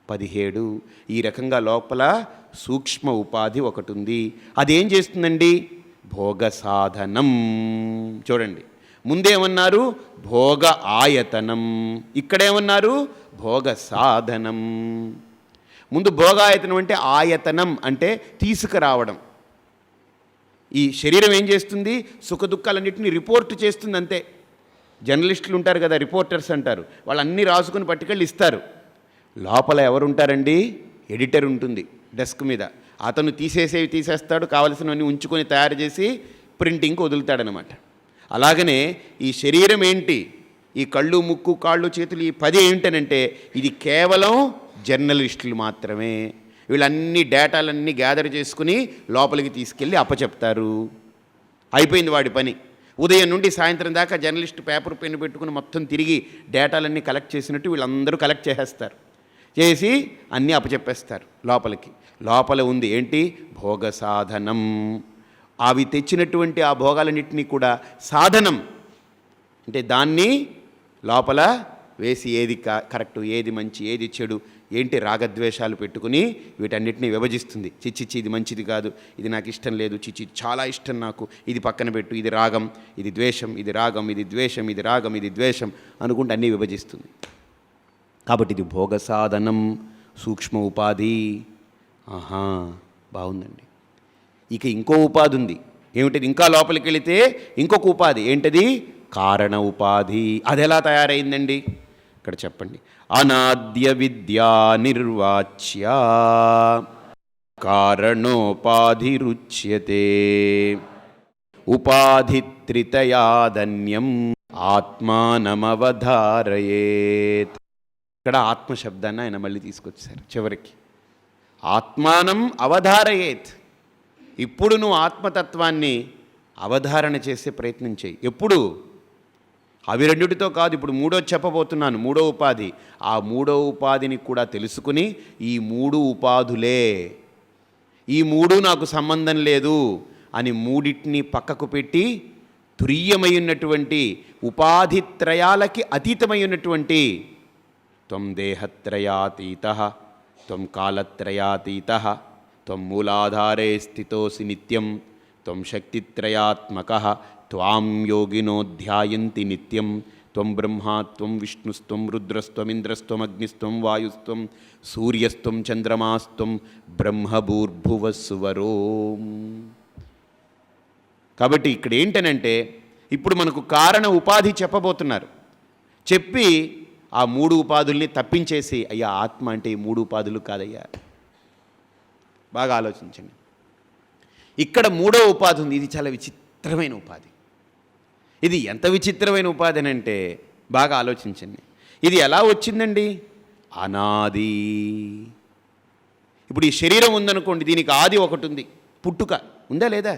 17. ఈ రకంగా లోపల సూక్ష్మ ఉపాధి ఒకటి ఉంది. అదేం చేస్తుందండి? భోగ సాధనం. చూడండి, ముందేమన్నారు? భోగ ఆయతనం, ఇక్కడేమన్నారు? భోగ సాధనం. ముందు భోగాయతనం అంటే ఆయతనం అంటే తీసుకురావడం. ఈ శరీరం ఏం చేస్తుంది? సుఖ దుఃఖాలన్నింటినీ రిపోర్ట్ చేస్తుంది అంతే. జర్నలిస్టులు ఉంటారు కదా, రిపోర్టర్స్ అంటారు, వాళ్ళు అన్నీ రాసుకుని పట్టుకెళ్ళి ఇస్తారు. లోపల ఎవరుంటారండి? ఎడిటర్ ఉంటుంది డెస్క్ మీద, అతను తీసేసేవి తీసేస్తాడు, కావలసినవన్నీ ఉంచుకొని తయారు చేసి ప్రింటింగ్కి వదులుతాడనమాట. అలాగనే ఈ శరీరం ఏంటి? ఈ కళ్ళు, ముక్కు, కాళ్ళు, చేతులు, ఈ 10 ఏంటనంటే ఇది కేవలం జర్నలిస్టులు మాత్రమే. వీళ్ళన్నీ డేటాలన్నీ గ్యాదర్ చేసుకుని లోపలికి తీసుకెళ్ళి అప్పచెప్తారు. అయిపోయింది వాడి పని. ఉదయం నుండి సాయంత్రం దాకా జర్నలిస్ట్ పేపర్ పెన్ను పెట్టుకుని మొత్తం తిరిగి డేటాలన్నీ కలెక్ట్ చేసినట్టు వీళ్ళందరూ కలెక్ట్ చేసేస్తారు, చేసి అన్నీ అప్పచెప్పేస్తారు లోపలికి. లోపల ఉంది ఏంటి? భోగ సాధనం. అవి తెచ్చినటువంటి ఆ భోగాలన్నింటినీ కూడా సాధనం అంటే దాన్ని లోపల వేసి ఏది కరెక్టు, ఏది మంచి, ఏది చెడు, ఏంటి రాగద్వేషాలు పెట్టుకుని వీటన్నిటిని విభజిస్తుంది. చిచ్చిచ్చి ఇది మంచిది కాదు, ఇది నాకు ఇష్టం లేదు, చిచ్చి చాలా ఇష్టం నాకు, ఇది పక్కన పెట్టు, ఇది రాగం, ఇది ద్వేషం, ఇది రాగం, ఇది ద్వేషం, ఇది రాగం, ఇది ద్వేషం అనుకుంటే అన్నీ విభజిస్తుంది. కాబట్టి ఇది భోగ సాధనం, సూక్ష్మ ఉపాధి. ఆహా, బాగుందండి. ఇక ఇంకో ఉపాధి ఉంది. ఏమిటది? ఇంకా లోపలికి వెళితే ఇంకొక ఉపాధి. ఏంటది? కారణ ఉపాధి. అది ఎలా తయారైందండి? ఇక్కడ చెప్పండి. అనాద్య విద్యా నిర్వాచ్య కారణోపాధిరుచ్యతే ఉపాధిత్రితయాదన్యం ఆత్మానమవధారయేత్. ఇక్కడ ఆత్మశబ్దాన్ని ఆయన మళ్ళీ తీసుకొచ్చారు చివరికి. ఆత్మానం అవధారయేత్. ఇప్పుడు నువ్వు ఆత్మతత్వాన్ని అవధారణ చేసే ప్రయత్నం చేయి. ఎప్పుడు? అవి రెండిటితో కాదు, ఇప్పుడు 3వ చెప్పబోతున్నాను, 3వ ఉపాధి. ఆ 3వ ఉపాధిని కూడా తెలుసుకుని ఈ 3 ఉపాధులే, ఈ 3 నాకు సంబంధం లేదు అని మూడింటిని పక్కకు పెట్టి తురీయమై ఉన్నటువంటి ఉపాధిత్రయాలకి అతీతమై ఉన్నటువంటి త్వం దేహత్రయాతీతః త్వం కాలత్రయాతీతః త్వం మూలాధారే స్థితోసి నిత్యం త్వం శక్తిత్రయాత్మకః త్వాం యోగినో ధ్యాయంతి నిత్యం త్వం బ్రహ్మా త్వం విష్ణుస్త్వం రుద్రస్త్వమింద్రస్త్వం అగ్నిస్త్వం వాయుస్త్వం సూర్యస్త్వం చంద్రమాస్త్వం బ్రహ్మభూర్భువస్సువరోం. కాబట్టి ఇక్కడ ఏంటనంటే ఇప్పుడు మనకు కారణ ఉపాధి చెప్పబోతున్నారు. చెప్పి ఆ 3 ఉపాధుల్ని తప్పించేసి, అయ్యా ఆత్మ అంటే ఈ 3 ఉపాధులు కాదయ్యా. బాగా ఆలోచించండి. ఇక్కడ 3వ ఉపాధి ఉంది. ఇది చాలా విచిత్రమైన ఉపాధి. ఇది ఎంత విచిత్రమైన ఉపాధి అంటే బాగా ఆలోచించండి. ఇది ఎలా వచ్చిందండి? అనాది. ఇప్పుడు ఈ శరీరం ఉందనుకోండి, దీనికి ఆది ఒకటి ఉంది, పుట్టుక ఉందా లేదా?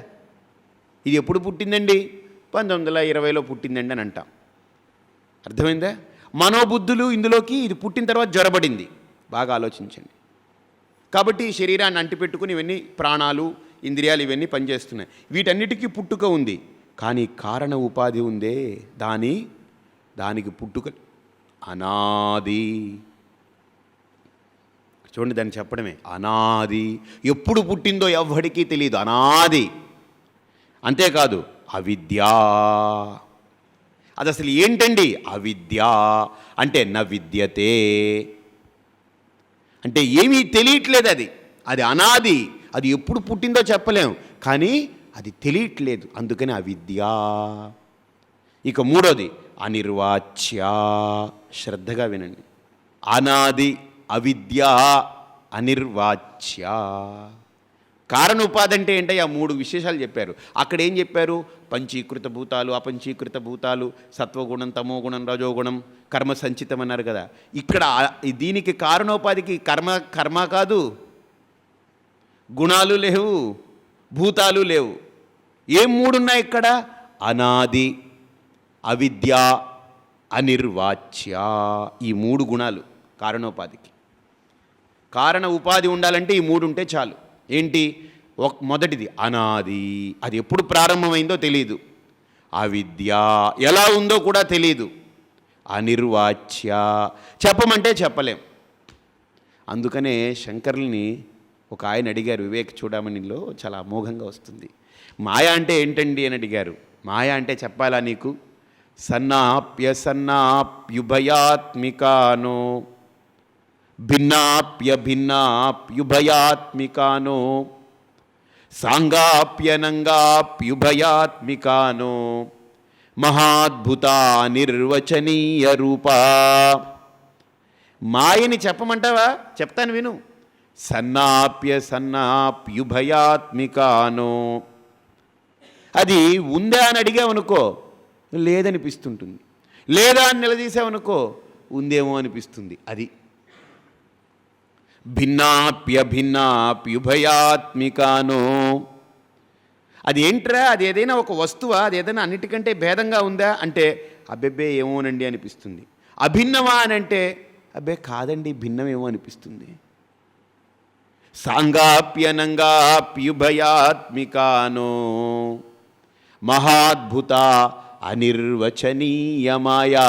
ఇది ఎప్పుడు పుట్టిందండి? 1920లో పుట్టిందండి అని అంటాం. అర్థమైందా? మనోబుద్ధులు ఇందులోకి ఇది పుట్టిన తర్వాత జ్వరబడింది. బాగా ఆలోచించండి. కాబట్టి ఈ శరీరాన్ని అంటిపెట్టుకుని ఇవన్నీ ప్రాణాలు, ఇంద్రియాలు ఇవన్నీ పనిచేస్తున్నాయి. వీటన్నిటికీ పుట్టుక ఉంది. కానీ కారణ ఉపాధి ఉందే, దానికి పుట్టుక అనాది. చూడండి, దాన్ని చెప్పడమే అనాది. ఎప్పుడు పుట్టిందో ఎవ్వడికి తెలియదు, అనాది. అంతేకాదు అవిద్య. అది అసలు ఏంటండి? అవిద్య అంటే న విద్యతే, అంటే ఏమీ తెలియట్లేదు. అది అనాది. అది ఎప్పుడు పుట్టిందో చెప్పలేం, కానీ అది తెలియట్లేదు, అందుకని అవిద్య. ఇక మూడోది అనిర్వాచ్య. శ్రద్ధగా వినండి. అనాది, అవిద్య, అనిర్వాచ్య. కారణ ఉపాధి అంటే ఏంటో మూడు విశేషాలు చెప్పారు. అక్కడ ఏం చెప్పారు? పంచీకృత భూతాలు, అపంచీకృత భూతాలు, సత్వగుణం, తమోగుణం, రజోగుణం, కర్మ సంచితం అన్నారు కదా. ఇక్కడ దీనికి కారణోపాధికి కర్మ కాదు, గుణాలు లేవు, భూతాలు లేవు. ఏం మూడున్నాయి ఇక్కడ? అనాది, అవిద్య, అనిర్వాచ్య. ఈ మూడు గుణాలు కారణోపాధికి. కారణ ఉపాధి ఉండాలంటే ఈ మూడు ఉంటే చాలు. ఏంటి? మొదటిది అనాది, అది ఎప్పుడు ప్రారంభమైందో తెలియదు. అవిద్య, ఎలా ఉందో కూడా తెలియదు. అనిర్వాచ్య, చెప్పమంటే చెప్పలేం. అందుకనే శంకరుల్ని ఒక ఆయన అడిగారు, వివేక్ చూడమనిలో చాలా అమోఘంగా వస్తుంది. మాయ అంటే ఏంటండి అని అడిగారు. మాయ అంటే చెప్పాలా నీకు? సన్నాప్యుభయాత్మికానో భిన్నాప్యుభయాత్మికానో సాంగాప్యనంగాప్యుభయాత్మికానో మహాద్భుత నిర్వచనీయ రూపా. మాయని చెప్పమంటావా? చెప్తాను విను. సన్నాప్యుభయాత్మికానో, అది ఉందా అని అడిగావనుకో లేదనిపిస్తుంటుంది, లేదా అని నిలదీసావనుకో ఉందేమో అనిపిస్తుంది. అది భిన్నాప్యుభయాత్మికానో. అది ఏంట్రా? అది ఏదైనా ఒక వస్తువా? అది ఏదైనా అన్నిటికంటే భేదంగా ఉందా అంటే అబ్బెబ్బే ఏమోనండి అనిపిస్తుంది. అభిన్నమా అని అంటే అబ్బే కాదండి భిన్నమేమో అనిపిస్తుంది. సాంగాప్యనంగాప్యుభయాత్మికానో మహాద్భుత అనిర్వచనీయమాయా.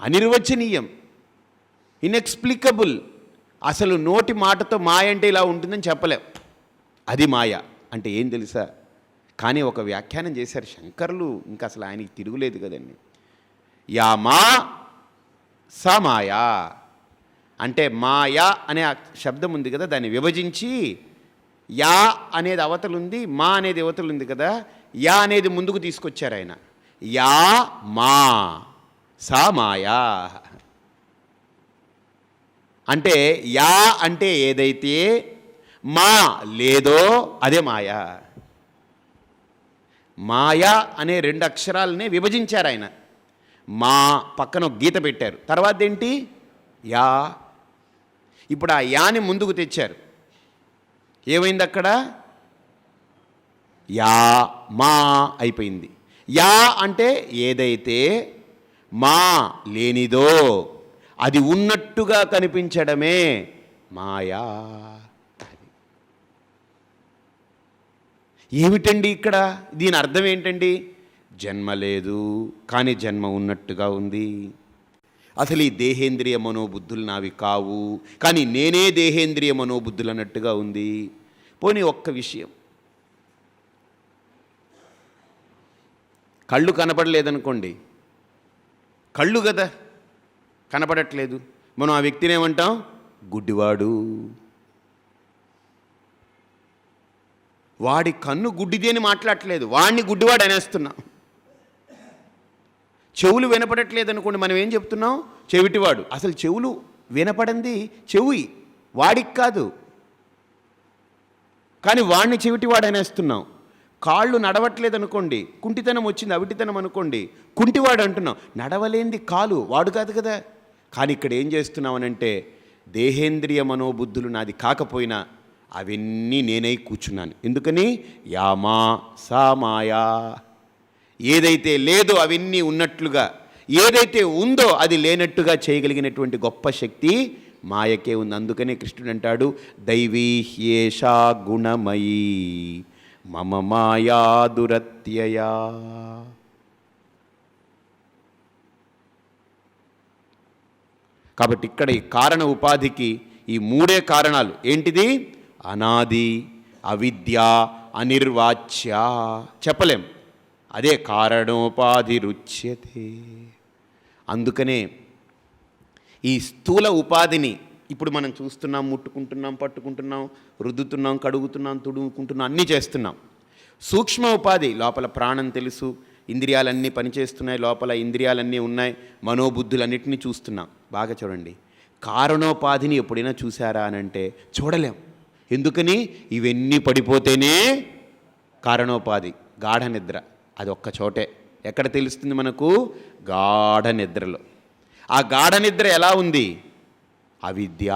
అనిర్వచనీయం, ఇన్ఎక్స్ప్లికబుల్. అసలు నోటి మాటతో మాయ అంటే ఇలా ఉంటుందని చెప్పలేం. అది మాయ అంటే ఏం తెలుసా? కానీ ఒక వ్యాఖ్యానం చేశారు శంకరులు, ఇంకా అసలు ఆయనకి తిరుగులేదు కదండి. యా మా సా మాయా అంటే మాయా అనే శబ్దం ఉంది కదా, దాన్ని విభజించి యా అనేది అవతలు ఉంది, మా అనేది అవతలు ఉంది కదా, యా అనేది ముందుకు తీసుకొచ్చారు ఆయన. యా మా సా మాయా అంటే యా అంటే ఏదైతే, మా లేదో అదే మాయా. మాయా అనే రెండు అక్షరాలనే విభజించారు ఆయన. మా పక్కన ఒక గీత పెట్టారు, తర్వాత ఏంటి? యా. ఇప్పుడు ఆ యాని ముందుకు తెచ్చారు. ఏమైంది అక్కడ? యా మా అయిపోయింది. యా అంటే ఏదైతే, మా లేనిదో, అది ఉన్నట్టుగా కనిపించడమే మాయా. ఏమిటండి ఇక్కడ దీని అర్థం ఏంటండి? జన్మ లేదు కానీ జన్మ ఉన్నట్టుగా ఉంది. అసలు ఈ దేహేంద్రియ మనోబుద్ధులు నావి కావు, కానీ నేనే దేహేంద్రియ మనోబుద్ధులు అన్నట్టుగా ఉంది. పోనీ ఒక్క విషయం, కళ్ళు కనపడలేదనుకోండి, కళ్ళు కదా కనపడట్లేదు, మనం ఆ వ్యక్తిని ఏమంటాం? గుడ్డివాడు. వాడి కన్ను గుడ్డిది అని మాట్లాడట్లేదు, వాడిని గుడ్డివాడు అనేస్తున్నాం. చెవులు వినపడట్లేదు అనుకోండి, మనం ఏం చెప్తున్నాం? చెవిటివాడు. అసలు చెవులు వినపడింది చెవి వాడికి కాదు, కానీ వాడిని చెవిటివాడు అనేస్తున్నాం. కాళ్ళు నడవట్లేదు అనుకోండి, కుంటితనం వచ్చింది, అవిటితనం అనుకోండి, కుంటివాడు అంటున్నాం. నడవలేంది కాలు వాడు కాదు కదా. కానీ ఇక్కడ ఏం చేస్తున్నామనంటే దేహేంద్రియ మనోబుద్ధులు నాది కాకపోయినా అవన్నీ నేనై కూర్చున్నాను. ఎందుకని? యామా సా మాయా. ఏదైతే లేదో అవన్నీ ఉన్నట్లుగా, ఏదైతే ఉందో అది లేనట్టుగా చేయగలిగినటువంటి గొప్ప శక్తి మాయకే ఉంది. అందుకనే కృష్ణుడు అంటాడు, దైవీ హ్యేషా గుణమయీ మమ మాయా దురత్యయా. కాబట్టి ఇక్కడ ఈ కారణ ఉపాధికి ఈ మూడే కారణాలు. ఏంటిది? అనాది, అవిద్య, అనిర్వాచ్య. చెప్పలేం. అదే కారణోపాధి రుచ్యతే. అందుకనే ఈ స్థూల ఉపాధిని ఇప్పుడు మనం చూస్తున్నాం, ముట్టుకుంటున్నాం, పట్టుకుంటున్నాం, రుద్దుతున్నాం, కడుగుతున్నాం, తుడుముకుంటున్నాం, అన్నీ చేస్తున్నాం. సూక్ష్మ ఉపాధి లోపల ప్రాణం తెలుసు, ఇంద్రియాలన్నీ పనిచేస్తున్నాయి, లోపల ఇంద్రియాలన్నీ ఉన్నాయి, మనోబుద్ధులన్నింటినీ చూస్తున్నాం. బాగా చూడండి. కారణోపాధిని ఎప్పుడైనా చూసారా అని అంటే చూడలేం. ఎందుకని? ఇవన్నీ పడిపోతేనే కారణోపాధి, గాఢ నిద్ర. అది ఒక్క చోటే. ఎక్కడ తెలుస్తుంది మనకు? గాఢ నిద్రలో. ఆ గాఢ నిద్ర ఎలా ఉంది? అవిద్య.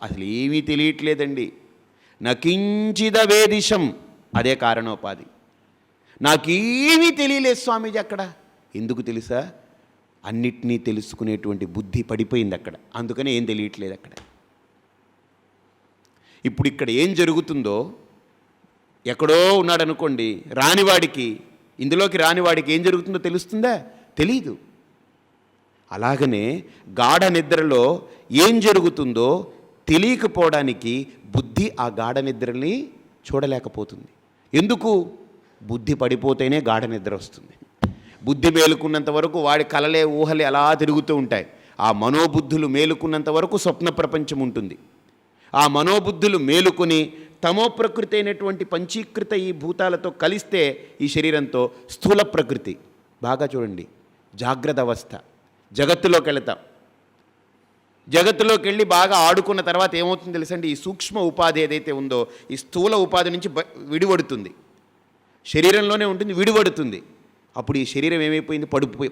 అసలు ఏమీ తెలియట్లేదండి. నకించిద వేదిశం, అదే కారణోపాధి. నాకేమీ తెలియలేదు స్వామీజీ అక్కడ. ఎందుకు తెలుసా? అన్నిటినీ తెలుసుకునేటువంటి బుద్ధి పడిపోయింది అక్కడ. అందుకనే ఏం తెలియట్లేదు అక్కడ. ఇప్పుడు ఇక్కడ ఏం జరుగుతుందో, ఎక్కడో ఉన్నాడనుకోండి, రానివాడికి, ఇందులోకి రానివాడికి ఏం జరుగుతుందో తెలుస్తుందా? తెలీదు. అలాగనే గాఢ నిద్రలో ఏం జరుగుతుందో తెలియకపోవడానికి బుద్ధి ఆ గాఢ నిద్రని చూడలేకపోతుంది. ఎందుకు? బుద్ధి పడిపోతేనే గాఢ నిద్ర వస్తుంది. బుద్ధి మేలుకున్నంత వరకు వాడి కలలే, ఊహలే అలా తిరుగుతూ ఉంటాయి. ఆ మనోబుద్ధులు మేలుకున్నంత వరకు స్వప్న ప్రపంచం ఉంటుంది. ఆ మనోబుద్ధులు మేలుకొని తమో ప్రకృతి అయినటువంటి పంచీకృత ఈ భూతాలతో కలిస్తే ఈ శరీరంతో స్థూల ప్రకృతి. బాగా చూడండి. జాగ్రత్త అవస్థ, జగత్తులోకి వెళతాం. జగత్తులోకి వెళ్ళి బాగా ఆడుకున్న తర్వాత ఏమవుతుందో తెలుసండి? ఈ సూక్ష్మ ఉపాధి ఏదైతే ఉందో ఈ స్థూల ఉపాధి నుంచి విడివడుతుంది. శరీరంలోనే ఉంటుంది, విడివడుతుంది. అప్పుడు ఈ శరీరం ఏమైపోయింది?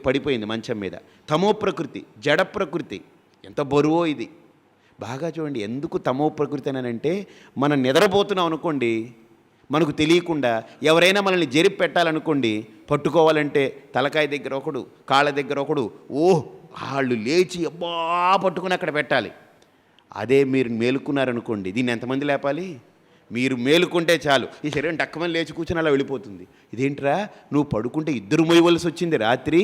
పడిపోయింది మంచం మీద. తమో ప్రకృతి, జడ ప్రకృతి. ఎంత బరువో ఇది. బాగా చూడండి. ఎందుకు తమో ప్రకృతి అని అంటే, మనం నిద్రపోతున్నాం అనుకోండి, మనకు తెలియకుండా ఎవరైనా మనల్ని జరిపి పెట్టాలనుకోండి, పట్టుకోవాలంటే తలకాయ దగ్గర ఒకడు, కాళ్ళ దగ్గర ఒకడు, వాళ్ళు లేచి అబ్బా పట్టుకుని అక్కడ పెట్టాలి. అదే మీరు మేలుకున్నారనుకోండి, దీన్ని ఎంతమంది లేపాలి? మీరు మేలుకుంటే చాలు, ఈ శరీరం టక్కమని లేచి కూర్చొని అలా వెళ్ళిపోతుంది. ఇదేంట్రా, నువ్వు పడుకుంటే ఇద్దరు మోయవలసి వచ్చింది రాత్రి,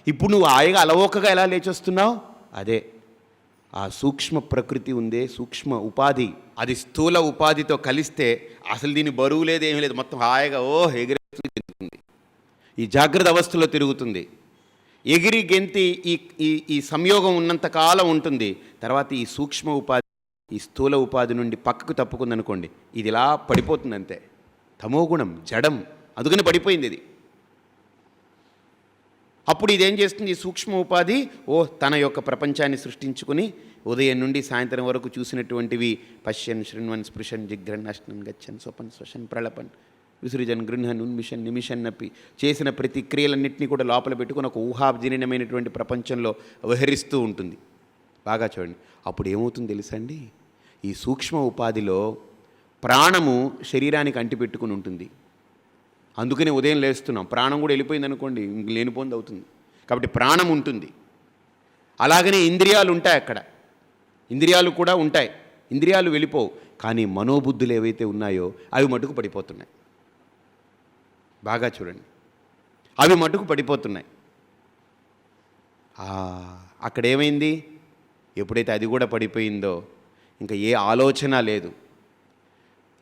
ఇప్పుడు నువ్వు హాయిగా అలవోకగా ఎలా లేచి వస్తున్నావు? అదే ఆ సూక్ష్మ ప్రకృతి ఉందే, సూక్ష్మ ఉపాధి, అది స్థూల ఉపాధితో కలిస్తే అసలు దీని బరువు లేదు, ఏమీ లేదు, మొత్తం హాయిగా ఎగిరి తిరుగుతుంది. ఈ జాగ్రత్త అవస్థలో తిరుగుతుంది. ఎగిరి గెంతి ఈ సంయోగం ఉన్నంతకాలం ఉంటుంది. తర్వాత ఈ సూక్ష్మ ఉపాధి, ఈ స్థూల ఉపాధి నుండి పక్కకు తప్పుకుందనుకోండి, ఇది ఇలా పడిపోతుంది అంతే. తమోగుణం, జడం, అందుకని పడిపోయింది ఇది. అప్పుడు ఇదేం చేస్తుంది? ఈ సూక్ష్మ ఉపాధి తన యొక్క ప్రపంచాన్ని సృష్టించుకుని ఉదయం నుండి సాయంత్రం వరకు చూసినటువంటివి పశ్యన్, శృణ్వన్, స్పృశన్, జిఘ్రన్, అశ్నన్, గచ్చన్, స్వపన్, శ్వసన్, ప్రళపన్, విసృజన్, గృహన్, ఉన్మిషన్, నిమిషన్ నప్పి చేసిన ప్రతి క్రియలన్నింటినీ కూడా లోపల పెట్టుకుని ఒక ఊహాజనీనమైనటువంటి ప్రపంచంలో విహరిస్తూ ఉంటుంది. బాగా చూడండి. అప్పుడు ఏమవుతుంది తెలుసండి? ఈ సూక్ష్మ ఉపాధిలో ప్రాణము శరీరానికి అంటిపెట్టుకుని ఉంటుంది. అందుకని ఉదయం లేస్తున్నాం, ప్రాణం కూడా వెళ్ళిపోయింది అనుకోండి, లేనిపోంది అవుతుంది. కాబట్టి ప్రాణం ఉంటుంది. అలాగనే ఇంద్రియాలు ఉంటాయి అక్కడ, ఇంద్రియాలు కూడా ఉంటాయి. ఇంద్రియాలు వెళ్ళిపోవు, కానీ మనోబుద్ధులు ఏవైతే ఉన్నాయో అవి మటుకు పడిపోతున్నాయి. బాగా చూడండి, అవి మటుకు పడిపోతున్నాయి. అక్కడ ఏమైంది? ఎప్పుడైతే అది కూడా పడిపోయిందో ఇంకా ఏ ఆలోచన లేదు,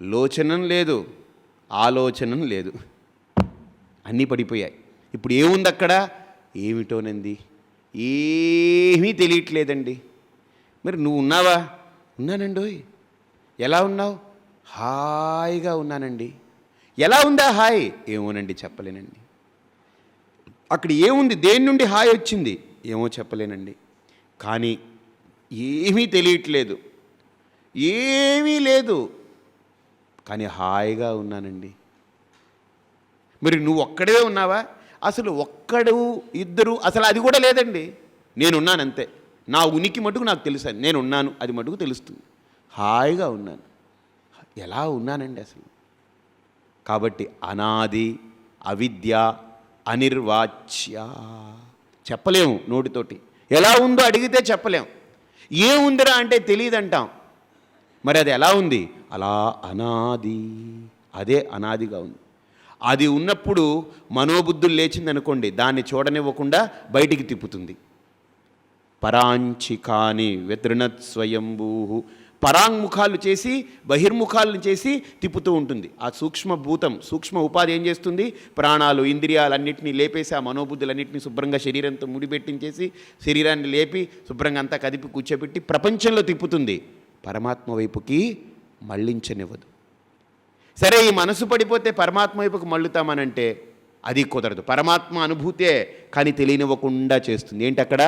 లోచనం లేదు, ఆలోచనం లేదు, అన్నీ పడిపోయాయి. ఇప్పుడు ఏముంది అక్కడ? ఏమిటోనండి, ఏమీ తెలియట్లేదండి. మరి నువ్వు ఉన్నావా? ఉన్నానండి. ఎలా ఉన్నావు? హాయిగా ఉన్నానండి. ఎలా ఉందా హాయ్? ఏమోనండి, చెప్పలేనండి. అక్కడ ఏముంది? దేని నుండి హాయ్ వచ్చింది? ఏమో చెప్పలేనండి. కానీ ఏమీ తెలియట్లేదు, ఏమీ లేదు, కానీ హాయిగా ఉన్నానండి. మరి నువ్వు ఒక్కడే ఉన్నావా? అసలు ఒక్కడు, ఇద్దరు, అసలు అది కూడా లేదండి. నేనున్నానంతే. నా ఉనికి మటుకు నాకు తెలుసు, నేను ఉన్నాను అది మటుకు తెలుస్తుంది. హాయిగా ఉన్నాను. ఎలా ఉన్నానండి అసలు? కాబట్టి అనాది, అవిద్య, అనిర్వాచ్య. చెప్పలేము నోటితోటి. ఎలా ఉందో అడిగితే చెప్పలేం. ఏముందిరా అంటే తెలియదంటాం. మరి అది ఎలా ఉంది? అలా అనాది, అదే అనాదిగా ఉంది. అది ఉన్నప్పుడు మనోబుద్ధులు లేచిందనుకోండి, దాన్ని చూడనివ్వకుండా బయటికి తిప్పుతుంది. పరాంచికాని వ్యతృణత్ స్వయంభూ, పరాంగుఖాలు చేసి బహిర్ముఖాలను చేసి తిప్పుతూ ఉంటుంది. ఆ సూక్ష్మభూతం, సూక్ష్మ ఉపాధి ఏం చేస్తుంది? ప్రాణాలు, ఇంద్రియాలన్నింటినీ లేపేసి ఆ మనోబుద్ధులన్నింటినీ శుభ్రంగా శరీరంతో ముడిపెట్టించేసి శరీరాన్ని లేపి శుభ్రంగా అంతా కదిపి కూర్చోబెట్టి ప్రపంచంలో తిప్పుతుంది. పరమాత్మ వైపుకి మళ్ళించనివ్వదు. సరే, ఈ మనసు పడిపోతే పరమాత్మ వైపుకి మళ్ళుతామనంటే అది కుదరదు. పరమాత్మ అనుభూతే, కానీ తెలియనివ్వకుండా చేస్తుంది. ఏంటి అక్కడ?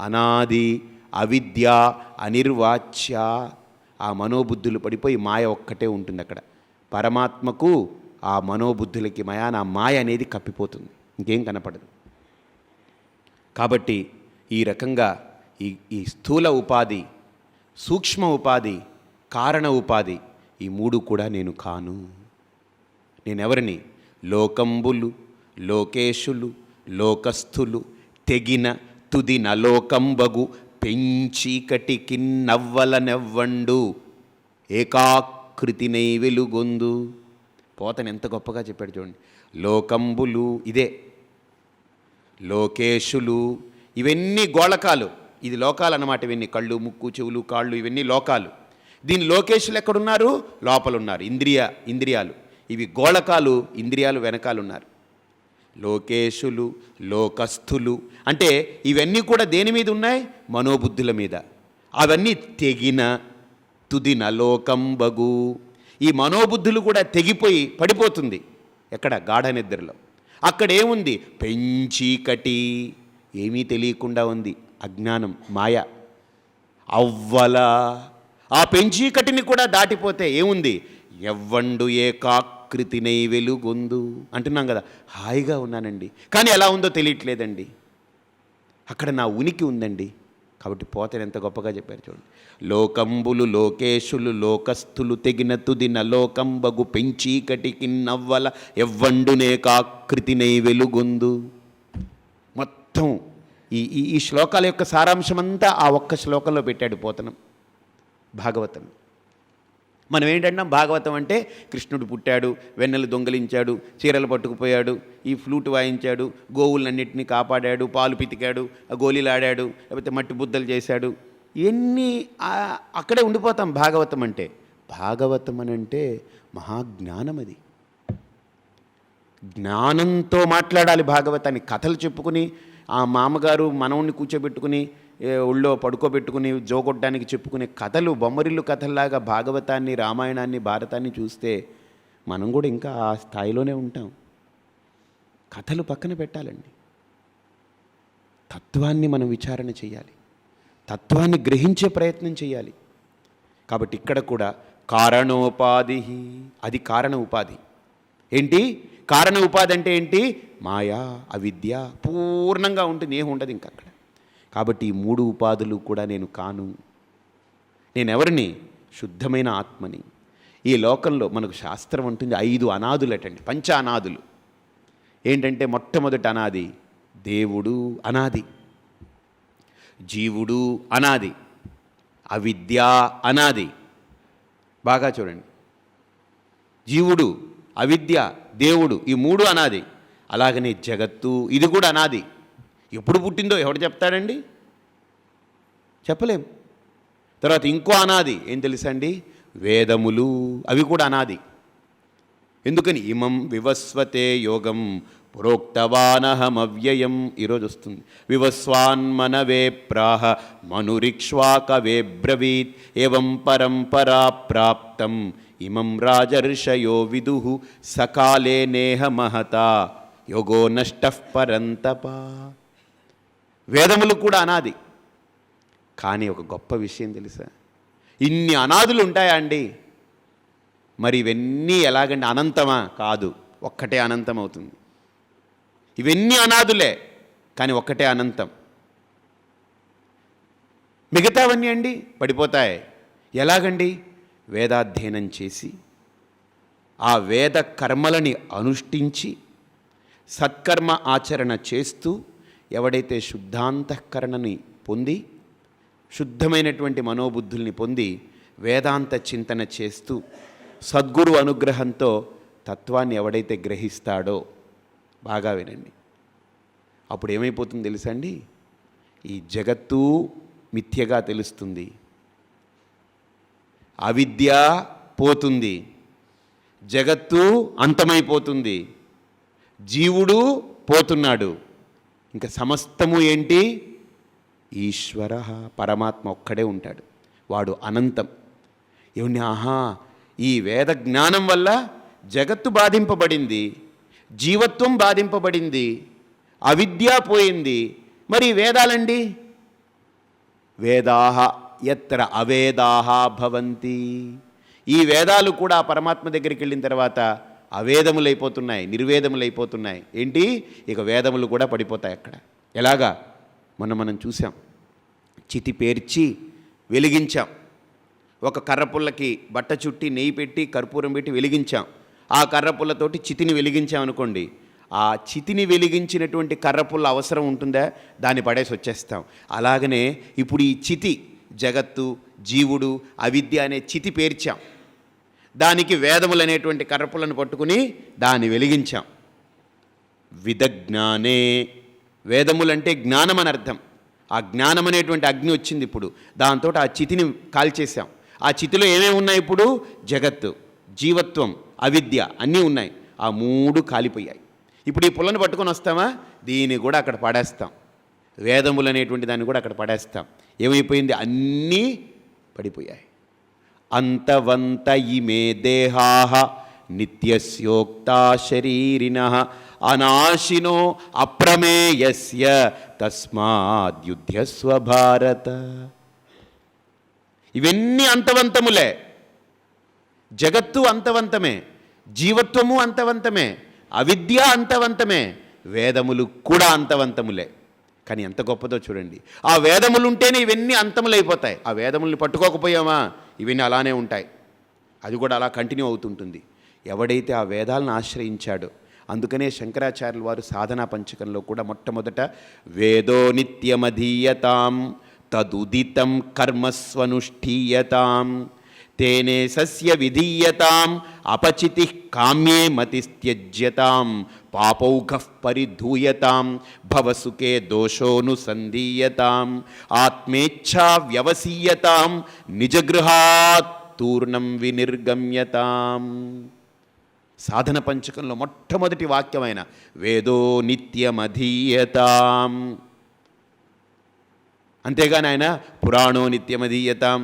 అనాది, అవిద్య, అనిర్వాచ్య. ఆ మనోబుద్ధులు పడిపోయి మాయ ఒక్కటే ఉంటుంది అక్కడ. పరమాత్మకు ఆ మనోబుద్ధులకి ఆ మాయ అనేది కప్పిపోతుంది, ఇంకేం కనపడదు. కాబట్టి ఈ రకంగా ఈ స్థూల ఉపాధి, సూక్ష్మ ఉపాధి, కారణ ఉపాధి, ఈ మూడు కూడా నేను కాను. నేనెవరిని? లోకంబులు, లోకేశులు, లోకస్థులు, తెగిన తుది నలోకంబగు పెంచీకటికి నవ్వలనెవ్వండు ఏకాకృతినై వెలుగొందు. పోతను ఎంత గొప్పగా చెప్పాడు చూడండి. లోకంబులు ఇదే, లోకేశులు ఇవన్నీ గోళకాలు. ఇది లోకాలు అన్నమాట. ఇవన్నీ కళ్ళు, ముక్కు, చెవులు, కాళ్ళు, ఇవన్నీ లోకాలు. దీని లోకేశులు ఎక్కడున్నారు? లోపలున్నారు. ఇంద్రియాలు. ఇవి గోళకాలు, ఇంద్రియాలు వెనకాలున్నారు. లోకేశులు, లోకస్థులు అంటే ఇవన్నీ కూడా దేని మీద ఉన్నాయి? మనోబుద్ధుల మీద. అవన్నీ తెగిన తుదిన లోకంబగు. ఈ మనోబుద్ధులు కూడా తెగిపోయి పడిపోతుంది. ఎక్కడ? గాఢ నిద్రలో. అక్కడేముంది? పెంచీకటి, ఏమీ తెలియకుండా ఉంది. అజ్ఞానం, మాయ. అవ్వల, ఆ పెంచీకటిని కూడా దాటిపోతే ఏముంది? ఎవ్వండు ఏకాకృతినై వెలుగొందు అంటున్నాం కదా. హాయిగా ఉన్నానండి, కానీ ఎలా ఉందో తెలియట్లేదండి. అక్కడ నా ఉనికి ఉందండి. కాబట్టి పోతే ఎంత గొప్పగా చెప్పారు చూడండి. లోకంబులు, లోకేశులు, లోకస్థులు, తెగిన తుదిన లోకంబగు పెంచీకటికి నవ్వల ఎవ్వండునేకాకృతినై వెలుగొందు. మొత్తం ఈ శ్లోకాల యొక్క సారాంశమంతా ఆ ఒక్క శ్లోకంలో పెట్టాడు పోతనం భాగవతం. మనం ఏంటంటే భాగవతం అంటే కృష్ణుడు పుట్టాడు, వెన్నెలు దొంగలించాడు, చీరలు పట్టుకుపోయాడు, ఈ ఫ్లూట్ వాయించాడు, గోవులన్నింటినీ కాపాడాడు, పాలు పితికాడు, గోళీలాడాడు, లేకపోతే మట్టి బుద్ధలు చేశాడు. ఇవన్నీ అక్కడే ఉండిపోతాం భాగవతం అంటే. భాగవతం అంటే మహాజ్ఞానం. అది జ్ఞానంతో మాట్లాడాలి భాగవతాన్ని. కథలు చెప్పుకుని ఆ మామగారు మనవుణ్ణి కూర్చోబెట్టుకుని ఒళ్ళో పడుకోబెట్టుకుని జోగొట్టడానికి చెప్పుకునే కథలు, బొమ్మరిల్లు కథల్లాగా భాగవతాన్ని, రామాయణాన్ని, భారతాన్ని చూస్తే మనం కూడా ఇంకా ఆ స్థాయిలోనే ఉంటాం. కథలు పక్కన పెట్టాలండి. తత్వాన్ని మనం విచారణ చేయాలి, తత్వాన్ని గ్రహించే ప్రయత్నం చేయాలి. కాబట్టి ఇక్కడ కూడా కారణోపాధి, అది కారణ ఉపాధి. ఏంటి కారణ ఉపాధి అంటే? ఏంటి? మాయా, అవిద్య పూర్ణంగా ఉంటుంది, ఏమి ఉండదు ఇంక అక్కడ. కాబట్టి ఈ మూడు ఉపాధులు కూడా నేను కాను. నేనెవరిని? శుద్ధమైన ఆత్మని. ఈ లోకంలో మనకు శాస్త్రం ఉంటుంది 5 అనాదులటండి, పంచ అనాదులు. ఏంటంటే మొట్టమొదటి అనాది దేవుడు, అనాది జీవుడు, అనాది అవిద్య, అనాది. బాగా చూడండి, జీవుడు, అవిద్య, దేవుడు, ఈ 3 అనాది. అలాగనే జగత్తు, ఇది కూడా అనాది. ఎప్పుడు పుట్టిందో ఎవడు చెప్తాడండి? చెప్పలేం. తర్వాత ఇంకో అనాది ఏం తెలుసండి? వేదములు, అవి కూడా అనాది. ఎందుకని? ఇమం వివస్వతే యోగం ప్రోక్తవానహమవ్యయం. ఈరోజు వస్తుంది. వివస్వాన్మనవే ప్రాహ మనురిక్ష్వాకవే బ్రవీత్ ఏవం పరంపరా ప్రాప్తం ఇమం రాజర్షయో విదుః సకాలే నేహ మహతా యోగో నష్టః పరంతప. వేదములు కూడా అనాది. కానీ ఒక గొప్ప విషయం తెలుసా? ఇన్ని అనాదులు ఉంటాయా అండి? మరి ఇవన్నీ ఎలాగండి? అనంతమా? కాదు, ఒక్కటే అనంతం అవుతుంది. ఇవన్నీ అనాదులే, కానీ ఒక్కటే అనంతం. మిగతావన్నీ అండి పడిపోతాయి. ఎలాగండి? వేదాధ్యయనం చేసి ఆ వేద కర్మలని అనుష్ఠించి సత్కర్మ ఆచరణ చేస్తూ ఎవడైతే శుద్ధాంతఃకరణని పొంది శుద్ధమైనటువంటి మనోబుద్ధుల్ని పొంది వేదాంత చింతన చేస్తూ సద్గురు అనుగ్రహంతో తత్వాన్ని ఎవడైతే గ్రహిస్తాడో, బాగా వినండి, అప్పుడు ఏమైపోతుంది తెలుసా అండి? ఈ జగత్తు మిథ్యగా తెలుస్తుంది, అవిద్య పోతుంది, జగత్తు అంతమైపోతుంది, జీవుడు పోతున్నాడు, ఇంకా సమస్తము ఏంటి? ఈశ్వర, పరమాత్మ ఒక్కడే ఉంటాడు, వాడు అనంతం. ఏమన్నా? ఆహా, ఈ వేద జ్ఞానం వల్ల జగత్తు బాధింపబడింది, జీవత్వం బాధింపబడింది, అవిద్య పోయింది. మరి వేదాలండి? వేదాహ యత్ర అవేదాహ భవంతి. ఈ వేదాలు కూడా పరమాత్మ దగ్గరికి వెళ్ళిన తర్వాత అవేదములైపోతున్నాయి, నిర్వేదములైపోతున్నాయి. ఏంటి? ఇక వేదములు కూడా పడిపోతాయి అక్కడ. ఎలాగా? మనం చూసాం, చితి పేర్చి వెలిగించాం, ఒక కర్రపుల్లకి బట్ట చుట్టి నెయ్యి పెట్టి కర్పూరం పెట్టి వెలిగించాం. ఆ కర్రపుల్లతోటి చితిని వెలిగించాం అనుకోండి, ఆ చితిని వెలిగించినటువంటి కర్రపుల్ల అవసరం ఉంటుందా? దాన్ని పడేసి వచ్చేస్తాం. అలాగనే ఇప్పుడు ఈ చితి, జగత్తు, జీవుడు, అవిద్య అనే చితి పేర్చాం, దానికి వేదములు అనేటువంటి కర్రపుల్లను పట్టుకుని దాన్ని వెలిగించాం. విదజ్ఞానే, వేదములంటే జ్ఞానం అని అర్థం. ఆ జ్ఞానం అనేటువంటి అగ్ని వచ్చింది ఇప్పుడు, దాంతో ఆ చితిని కాల్చేసాం. ఆ చితిలో ఏమేమి ఉన్నాయి ఇప్పుడు? జగత్తు, జీవత్వం, అవిద్య అన్నీ ఉన్నాయి. ఆ మూడు కాలిపోయాయి. ఇప్పుడు ఈ పుల్లను పట్టుకొని వస్తామా? దీన్ని కూడా అక్కడ పడేస్తాం, వేదములు అనేటువంటి దాన్ని కూడా అక్కడ పడేస్తాం. ఏమైపోయింది? అన్నీ పడిపోయాయి. అంతవంత ఇమే దేహాః నిత్యస్యోక్తా శరీరిణః అనాశినో అప్రమేయస్య తస్మాద్యుధ్యస్వ భారత. ఇవన్నీ అంతవంతములే. జగత్తు అంతవంతమే, జీవత్వము అంతవంతమే, అవిద్య అంతవంతమే, వేదములు కూడా అంతవంతములే. కానీ ఎంత గొప్పదో చూడండి. ఆ వేదములు ఉంటేనే ఇవన్నీ అంతములైపోతాయి. ఆ వేదముల్ని పట్టుకోకపోయామా ఇవన్నీ అలానే ఉంటాయి. అది కూడా అలా కంటిన్యూ అవుతుంటుంది ఎవడైతే ఆ వేదాలను ఆశ్రయించాడో. అందుకనే శంకరాచార్యుల వారు సాధనా పంచకంలో కూడా మొట్టమొదట వేదో నిత్యమధీయతాం తదుదితం కర్మస్వనుష్ఠీయతాం తేనే సస్య విధీయతాం అపచితి కామ్యే మతిస్త్యజ్యతాం పాపౌఘః పరిధూయతాం భవసుఖే దోషోనుసంధీయతాం ఆత్మేచ్ఛా వ్యవసీయతాం నిజగృహాత్ తూర్ణం వినిర్గమ్యతాం. సాధన పంచకంలో మొట్టమొదటి వాక్యమైన వేదో నిత్యమధీయతాం. అంతేగాని ఆయన పురాణో నిత్యమధీయతాం,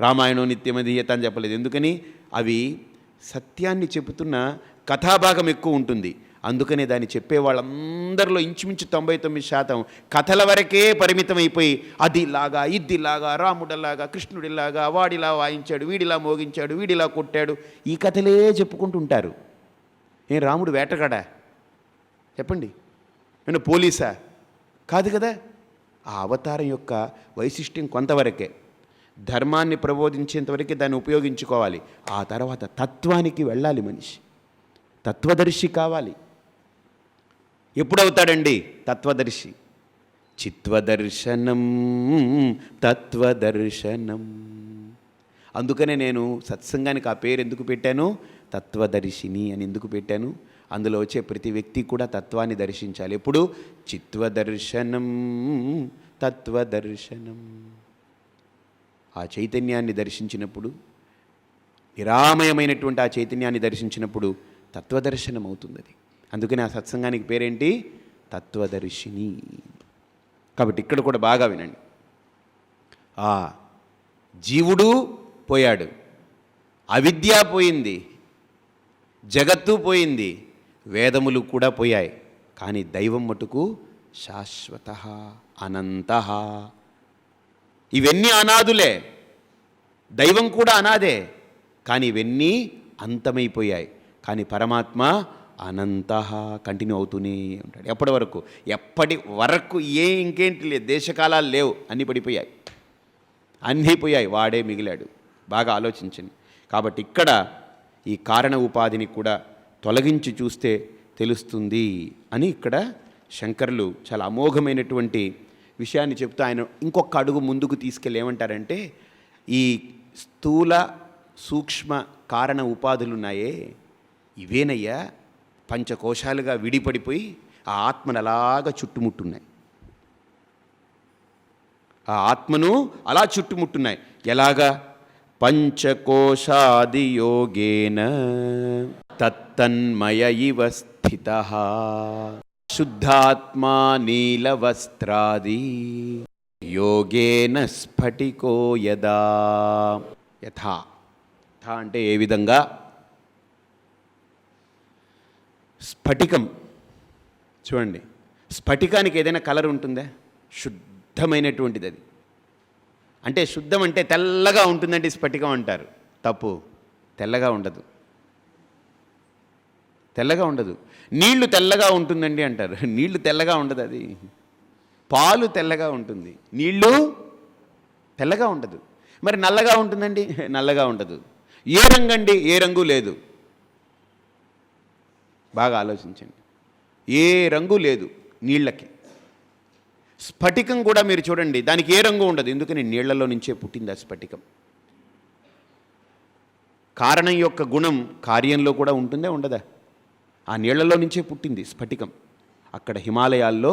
రామాయణో నిత్యమధీయత అని చెప్పలేదు. ఎందుకని? అవి సత్యాన్ని చెబుతున్న కథాభాగం ఎక్కువ ఉంటుంది. అందుకనే దాన్ని చెప్పే వాళ్ళందరిలో ఇంచుమించు 99% కథల వరకే పరిమితం అయిపోయి అదిలాగా ఇదిలాగా రాముడిలాగా కృష్ణుడిలాగా వాడిలా వాయించాడు, వీడిలా మోగించాడు, వీడిలా కొట్టాడు, ఈ కథలే చెప్పుకుంటుంటారు. ఏం రాముడు వేటగాడా? చెప్పండి. నేను పోలీసా? కాదు కదా. ఆ అవతారం యొక్క వైశిష్ట్యం కొంతవరకే. ధర్మాన్ని ప్రబోధించేంతవరకే దాన్ని ఉపయోగించుకోవాలి. ఆ తర్వాత తత్వానికి వెళ్ళాలి మనిషి, తత్వదర్శి కావాలి. ఎప్పుడవుతాడండి తత్వదర్శి? చిత్వదర్శనం తత్వదర్శనం. అందుకనే నేను సత్సంగానికి ఆ పేరు ఎందుకు పెట్టాను? తత్వదర్శిని అని ఎందుకు పెట్టాను? అందులో వచ్చే ప్రతి వ్యక్తి కూడా తత్వాన్ని దర్శించాలి. ఎప్పుడు? చిత్వదర్శనం తత్వదర్శనం. ఆ చైతన్యాన్ని దర్శించినప్పుడు, నిరామయమైనటువంటి ఆ చైతన్యాన్ని దర్శించినప్పుడు తత్వదర్శనం అవుతుంది అది. అందుకని ఆ సత్సంగానికి పేరేంటి? తత్వదర్శిని. కాబట్టి ఇక్కడ కూడా బాగా వినండి. ఆ జీవుడు పోయాడు, అవిద్య పోయింది, జగత్తు పోయింది, వేదములు కూడా పోయాయి. కానీ దైవం మటుకు శాశ్వత అనంత. ఇవన్నీ అనాదులే, దైవం కూడా అనాదే. కానీ ఇవన్నీ అంతమైపోయాయి. కానీ పరమాత్మ అనంత కంటిన్యూ అవుతూనే ఉంటాడు. ఎప్పటి వరకు? ఎప్పటి వరకు ఇంకేంటి లేదు, దేశకాలాలు లేవు, అన్నీ పడిపోయాయి. అన్నీ పోయాయి, వాడే మిగిలాడు. బాగా ఆలోచించండి. కాబట్టి ఇక్కడ ఈ కారణ ఉపాధిని కూడా తొలగించి చూస్తే తెలుస్తుంది అని ఇక్కడ శంకరులు చాలా అమోఘమైనటువంటి విషయాన్ని చెప్తూ ఆయన ఇంకొక అడుగు ముందుకు తీసుకెళ్ళి ఏమంటారంటే, ఈ స్థూల సూక్ష్మ కారణ ఉపాధులున్నాయే ఇవేనయ్యా పంచకోశాలుగా విడిపడిపోయి ఆ ఆత్మను అలాగా చుట్టుముట్టున్నాయి. ఆ ఆత్మను అలా చుట్టుముట్టున్నాయి. ఎలాగా? పంచకోశాది యోగేన తత్తన్మయ ఇవ స్థితః శుద్ధాత్మా నీలవస్త్రాది యోగేన స్ఫటికో యదా. యథా అంటే ఏ విధంగా? స్ఫటికం చూడండి, స్ఫటికానికి ఏదైనా కలర్ ఉంటుందా? శుద్ధమైనటువంటిది అది. అంటే శుద్ధం అంటే తెల్లగా ఉంటుందండి స్ఫటికం అంటారు. తప్పు. తెల్లగా ఉండదు, తెల్లగా ఉండదు. నీళ్లు తెల్లగా ఉంటుందండి అంటారు. నీళ్లు తెల్లగా ఉండదు. అది పాలు తెల్లగా ఉంటుంది, నీళ్లు తెల్లగా ఉండదు. మరి నల్లగా ఉంటుందండి? నల్లగా ఉండదు. ఏ రంగు అండి? ఏ రంగు లేదు. బాగా ఆలోచించండి, ఏ రంగు లేదు నీళ్ళకి. స్ఫటికం కూడా మీరు చూడండి, దానికి ఏ రంగు ఉండదు. ఎందుకని? నీళ్లలో నుంచే పుట్టింది ఆ స్ఫటికం. కారణం యొక్క గుణం కార్యంలో కూడా ఉంటుందే ఉండదా? ఆ నీళ్లలో నుంచే పుట్టింది స్ఫటికం. అక్కడ హిమాలయాల్లో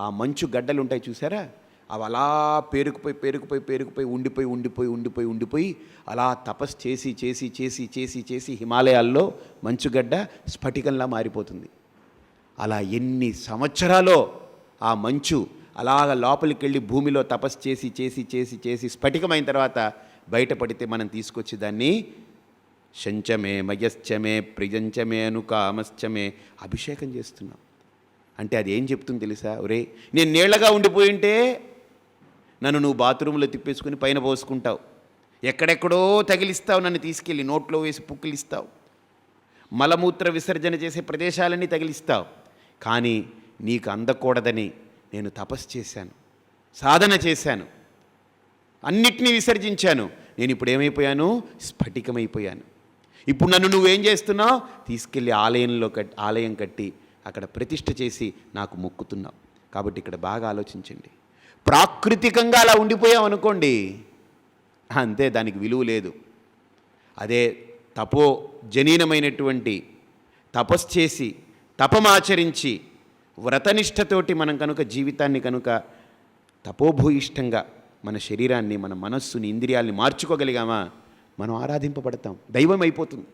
ఆ మంచు గడ్డలు ఉంటాయి చూసారా, అవి అలా పేరుకుపోయి పేరుకుపోయి పేరుకుపోయి ఉండిపోయి ఉండిపోయి ఉండిపోయి ఉండిపోయి అలా తపస్సు చేసి చేసి చేసి చేసి చేసి హిమాలయాల్లో మంచుగడ్డ స్ఫటికంలా మారిపోతుంది. అలా ఎన్ని సంవత్సరాలో ఆ మంచు అలాగ లోపలికి వెళ్ళి భూమిలో తపస్సు చేసి చేసి చేసి చేసి స్ఫటికమైన తర్వాత బయటపడితే మనం తీసుకొచ్చి దాన్ని శంచమే మయశ్చమే ప్రియంచమే అనుకామశ్చమే అభిషేకం చేస్తున్నాం. అంటే అది ఏం చెప్తుంది తెలుసా? ఒరే, నేను నీళ్లగా ఉండిపోయింటే నన్ను నువ్వు బాత్రూంలో తిప్పేసుకుని పైన పోసుకుంటావు, ఎక్కడెక్కడో తగిలిస్తావు, నన్ను తీసుకెళ్ళి నోట్లో వేసి పుక్కిలిస్తావు, మలమూత్ర విసర్జన చేసే ప్రదేశాలన్నీ తగిలిస్తావు. కానీ నీకు అందకూడదని నేను తపస్సు చేశాను, సాధన చేశాను, అన్నిటినీ విసర్జించాను. నేను ఇప్పుడు ఏమైపోయాను? స్ఫటికమైపోయాను. ఇప్పుడు నన్ను నువ్వేం చేస్తున్నావు? తీసుకెళ్ళి ఆలయం కట్టి అక్కడ ప్రతిష్ఠ చేసి నాకు మొక్కుతున్నావు. కాబట్టి ఇక్కడ బాగా ఆలోచించండి. ప్రాకృతికంగా అలా ఉండిపోయాం అనుకోండి, అంతే, దానికి విలువ లేదు. అదే తపో జనీనమైనటువంటి తపస్సు చేసి తపమాచరించి వ్రతనిష్టతోటి మనం కనుక జీవితాన్ని కనుక తపోభూయిష్టంగా మన శరీరాన్ని, మన మనస్సుని, ఇంద్రియాల్ని మార్చుకోగలిగామా, మనం ఆరాధింపబడతాం, దైవం అయిపోతుంది.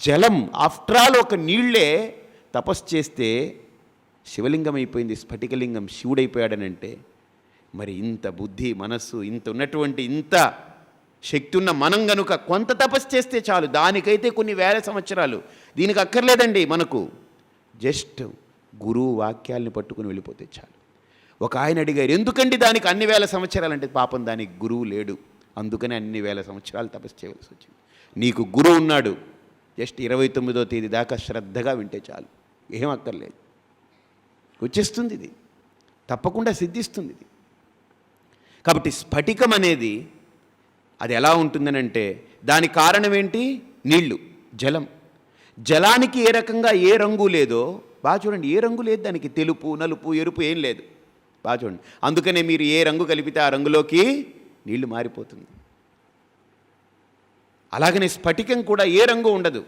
జలం ఆఫ్టర్ ఆల్ ఒక నీళ్లే తపస్సు చేస్తే శివలింగం అయిపోయింది, స్ఫటికలింగం శివుడైపోయాడనంటే మరి ఇంత బుద్ధి, మనస్సు, ఇంత ఉన్నటువంటి ఇంత శక్తి ఉన్న మనం గనుక కొంత తపస్సు చేస్తే చాలు. దానికైతే కొన్ని వేల సంవత్సరాలు, దీనికి అక్కర్లేదండి. మనకు జస్ట్ గురువు వాక్యాల్ని పట్టుకుని వెళ్ళిపోతే చాలు. ఒక ఆయన అడిగారు, ఎందుకండి దానికి అన్ని వేల సంవత్సరాలు? అంటే పాపం దానికి గురువు లేడు, అందుకని అన్ని వేల సంవత్సరాలు తపస్సు చేయవలసి వచ్చింది. నీకు గురువు ఉన్నాడు, జస్ట్ 29వ తేదీ దాకా శ్రద్ధగా వింటే చాలు, ఏం అక్కర్లేదు, వచ్చేస్తుంది, ఇది తప్పకుండా సిద్ధిస్తుంది ఇది. కాబట్టి స్ఫటికం అనేది అది ఎలా ఉంటుందనంటే దాని కారణం ఏంటి? నీళ్లు, జలం. జలానికి ఏ రకంగా ఏ రంగు లేదో బాగా చూడండి, ఏ రంగు లేదు దానికి, తెలుపు, నలుపు, ఎరుపు ఏం లేదు. బాగా చూడండి, అందుకనే మీరు ఏ రంగు కలిపితే ఆ రంగులోకి నీళ్లు మారిపోతుంది. అలాగనే స్ఫటికం కూడా ఏ రంగు ఉండదు,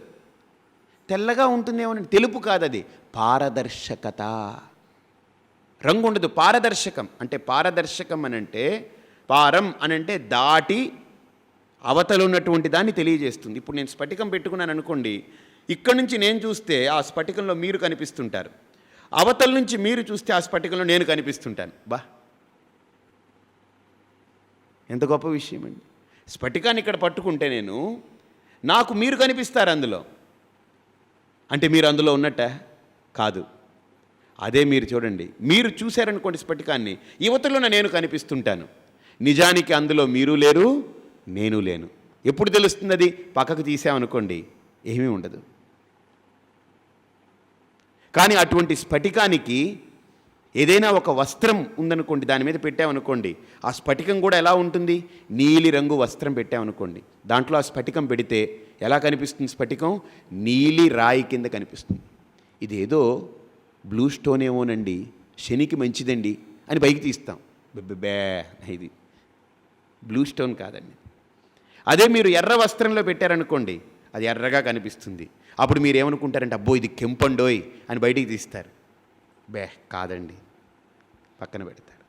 తెల్లగా ఉంటుందేమోనండి, తెలుపు కాదు, అది పారదర్శకత. రంగు ఉండదు, పారదర్శకం. అంటే పారదర్శకం అనంటే, పారం అనంటే దాటి అవతల ఉన్నటువంటి దాన్ని తెలియజేస్తుంది. ఇప్పుడు నేను స్ఫటికం పెట్టుకున్నాను అనుకోండి, ఇక్కడి నుంచి నేను చూస్తే ఆ స్ఫటికంలో మీరు కనిపిస్తుంటారు, అవతల నుంచి మీరు చూస్తే ఆ స్ఫటికంలో నేను కనిపిస్తుంటాను. బా, ఎంత గొప్ప విషయం అండి. స్ఫటికాన్ని ఇక్కడ పట్టుకుంటే నేను, నాకు మీరు కనిపిస్తారు అందులో, అంటే మీరు అందులో ఉన్నట్ట కాదు. అదే మీరు చూడండి, మీరు చూశారనుకోండి స్ఫటికాన్ని, యువతలోనే నేను కనిపిస్తుంటాను, నిజానికి అందులో మీరు లేరు, నేను లేను. ఎప్పుడు తెలుస్తుంది? అది పక్కకు తీసామనుకోండి ఏమీ ఉండదు. కానీ అటువంటి స్ఫటికానికి ఏదైనా ఒక వస్త్రం ఉందనుకోండి, దాని మీద పెట్టామనుకోండి, ఆ స్ఫటికం కూడా ఎలా ఉంటుంది? నీలి రంగు వస్త్రం పెట్టామనుకోండి, దాంట్లో ఆ స్ఫటికం పెడితే ఎలా కనిపిస్తుంది? స్ఫటికం నీలి రాయి కింద కనిపిస్తుంది. ఇదేదో బ్లూ స్టోన్ ఏమోనండి, శనికి మంచిదండి అని పైకి తీస్తాం. బే, ఇది బ్లూ స్టోన్ కాదండి. అదే మీరు ఎర్ర వస్త్రంలో పెట్టారనుకోండి, అది ఎర్రగా కనిపిస్తుంది. అప్పుడు మీరు ఏమనుకుంటారంటే, అబ్బో ఇది కెంపండోయ్ అని బయటికి తీస్తారు. బే, కాదండి, పక్కన పెడతారు.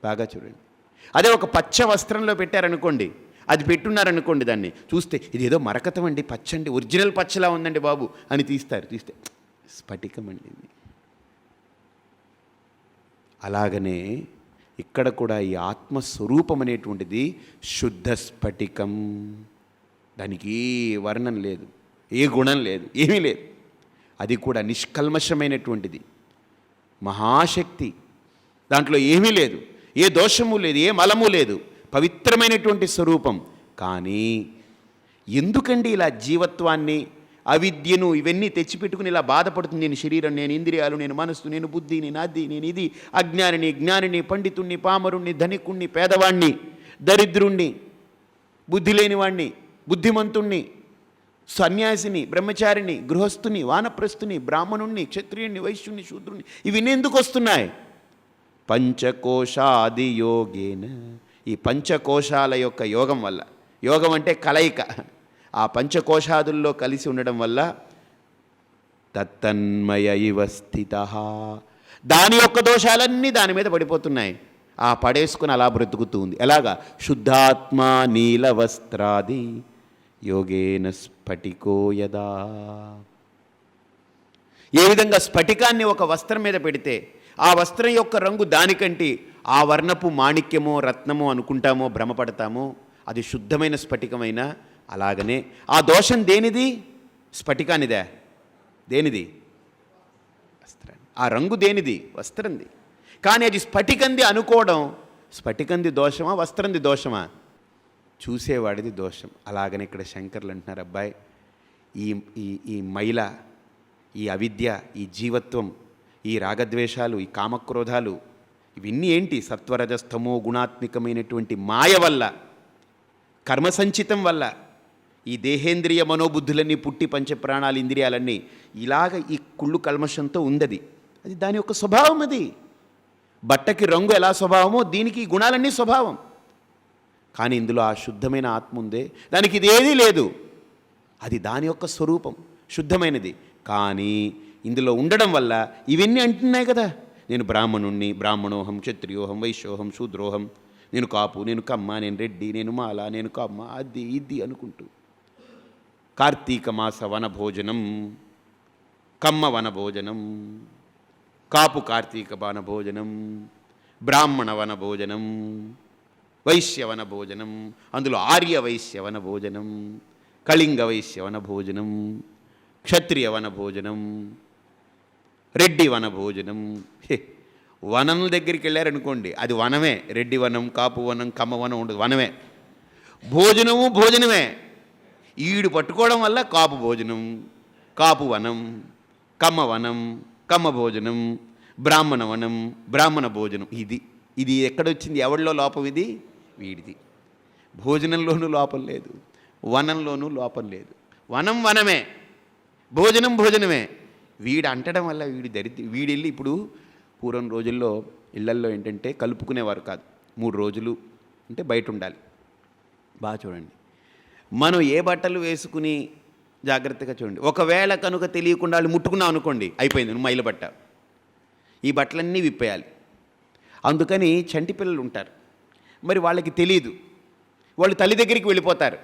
బాగా చూడండి. అదే ఒక పచ్చ వస్త్రంలో పెట్టారనుకోండి, అది పెట్టున్నారనుకోండి, దాన్ని చూస్తే ఇదేదో మరకతం అండి, పచ్చండి, ఒరిజినల్ పచ్చలా ఉందండి బాబు అని తీస్తారు. తీస్తే స్ఫటికం అండి. అలాగనే ఇక్కడ కూడా ఈ ఆత్మస్వరూపం అనేటువంటిది శుద్ధ స్ఫటికం. దానికి ఏ వర్ణం లేదు, ఏ గుణం లేదు, ఏమీ లేదు. అది కూడా నిష్కల్మషమైనటువంటిది, మహాశక్తి. దాంట్లో ఏమీ లేదు, ఏ దోషము లేదు, ఏ మలము లేదు, పవిత్రమైనటువంటి స్వరూపం. కానీ ఎందుకండి ఇలా జీవత్వాన్ని, అవిద్యను, ఇవన్నీ తెచ్చిపెట్టుకుని ఇలా బాధపడుతుంది? నేను శరీరం, నేను ఇంద్రియాలు, నేను మనస్సు, నేను బుద్ధి, నేను అది, నేను ఇది, అజ్ఞానిని, జ్ఞానిని, పండితుణ్ణి, పామరుణ్ణి, ధనికుణ్ణి, పేదవాణ్ణి, దరిద్రుణ్ణి, బుద్ధి లేనివాణ్ణి, బుద్ధిమంతుణ్ణి, సన్యాసిని, బ్రహ్మచారిని, గృహస్థుని, వానప్రస్థుని, బ్రాహ్మణుణ్ణి, క్షత్రియుణ్ణి, వైశ్యుణ్ణి, శూద్రుణ్ణి, ఇవన్నీ ఎందుకు వస్తున్నాయి? పంచకోశాది యోగేన, ఈ పంచకోశాల యొక్క యోగం వల్ల. యోగం అంటే కలయిక. ఆ పంచకోశాదుల్లో కలిసి ఉండడం వల్ల తత్తన్మయ ఇవ స్థితః, దాని యొక్క దోషాలన్నీ దాని మీద పడిపోతున్నాయి. ఆ పడేసుకుని అలా బ్రతుకుతూ ఉంది. ఎలాగా? శుద్ధాత్మా నీల వస్త్రాది యోగేన స్ఫటికో యదా. ఏ విధంగా స్ఫటికాన్ని ఒక వస్త్రం మీద పెడితే ఆ వస్త్రం యొక్క రంగు దానికంటే ఆ వర్ణపు మాణిక్యమో రత్నమో అనుకుంటామో, భ్రమపడతామో, అది శుద్ధమైన స్ఫటికమైన, అలాగనే ఆ దోషం దేనిది? స్ఫటికానిదే. దేనిది? వస్త్రాన్ని. ఆ రంగు దేనిది? వస్త్రంది. కానీ అది స్ఫటికంది అనుకోవడం, స్ఫటికంది దోషమా, వస్త్రంది దోషమా? చూసేవాడిది దోషం. అలాగనే ఇక్కడ శంకర్లు అంటున్నారు, అబ్బాయి, ఈ ఈ ఈ మైల, ఈ అవిద్య, ఈ జీవత్వం, ఈ రాగద్వేషాలు, ఈ కామక్రోధాలు, ఇవన్నీ ఏంటి? సత్వరజస్తమో గుణాత్మికమైనటువంటి మాయ వల్ల, కర్మసంచితం వల్ల ఈ దేహేంద్రియ మనోబుద్ధులన్నీ పుట్టి పంచప్రాణాలు, ఇంద్రియాలన్నీ ఇలాగ ఈ కుళ్ళు కల్మషంతో ఉందది. అది దాని యొక్క స్వభావం. అది బట్టకి రంగు ఎలా స్వభావమో దీనికి ఈ గుణాలన్నీ స్వభావం. కానీ ఇందులో ఆ శుద్ధమైన ఆత్మ ఉందే, దానికి ఇదేదీ లేదు. అది దాని యొక్క స్వరూపం, శుద్ధమైనది. కానీ ఇందులో ఉండడం వల్ల ఇవన్నీ అంటున్నాయి కదా, నేను బ్రాహ్మణుణ్ణి, బ్రాహ్మణోహం, క్షత్రియోహం, వైశ్యోహం, శూద్రోహం, నేను కాపు, నేను కమ్మ, నేను రెడ్డి, నేను మాల, నేను కమ్మ, అది ఇది అనుకుంటూ. కార్తీక మాస వనభోజనం, కమ్మ వనభోజనం, కాపు కార్తీక వనభోజనం, బ్రాహ్మణ వనభోజనం, వైశ్యవన భోజనం, అందులో ఆర్య వైశ్యవన భోజనం, కళింగ వైశ్యవన భోజనం, క్షత్రియ వన భోజనం, రెడ్డి వన భోజనం. వనం దగ్గరికి వెళ్ళారనుకోండి, అది వనమే. రెడ్డి వనం, కాపు వనం, కమ్మ వనం ఉండదు, వనమే. భోజనము భోజనమే. ఈడు పట్టుకోవడం వల్ల కాపు భోజనం, కాపు వనం, కమ్మ వనం, కమ్మ భోజనం, బ్రాహ్మణ వనం, బ్రాహ్మణ భోజనం. ఇది ఇది ఎక్కడొచ్చింది? ఎవరిలో లోపం ఇది? వీడిది. భోజనంలోనూ లోపం లేదు, వనంలోనూ లోపం లేదు. వనం వనమే, భోజనం భోజనమే. వీడు అంటడం వల్ల వీడెళ్ళి ఇప్పుడు పూర్వం రోజుల్లో ఇళ్లల్లో ఏంటంటే కలుపుకునేవారు కాదు. 3 రోజులు అంటే బయట ఉండాలి. బాగా చూడండి, మనం ఏ బట్టలు వేసుకుని జాగ్రత్తగా చూడండి. ఒకవేళ కనుక తెలియకుండా వాళ్ళు ముట్టుకున్నాం అనుకోండి, అయిపోయింది, మైల బట్ట. ఈ బట్టలన్నీ విప్పేయాలి. అందుకని చంటి పిల్లలు ఉంటారు, మరి వాళ్ళకి తెలియదు. వాళ్ళు తల్లి దగ్గరికి వెళ్ళిపోతారు,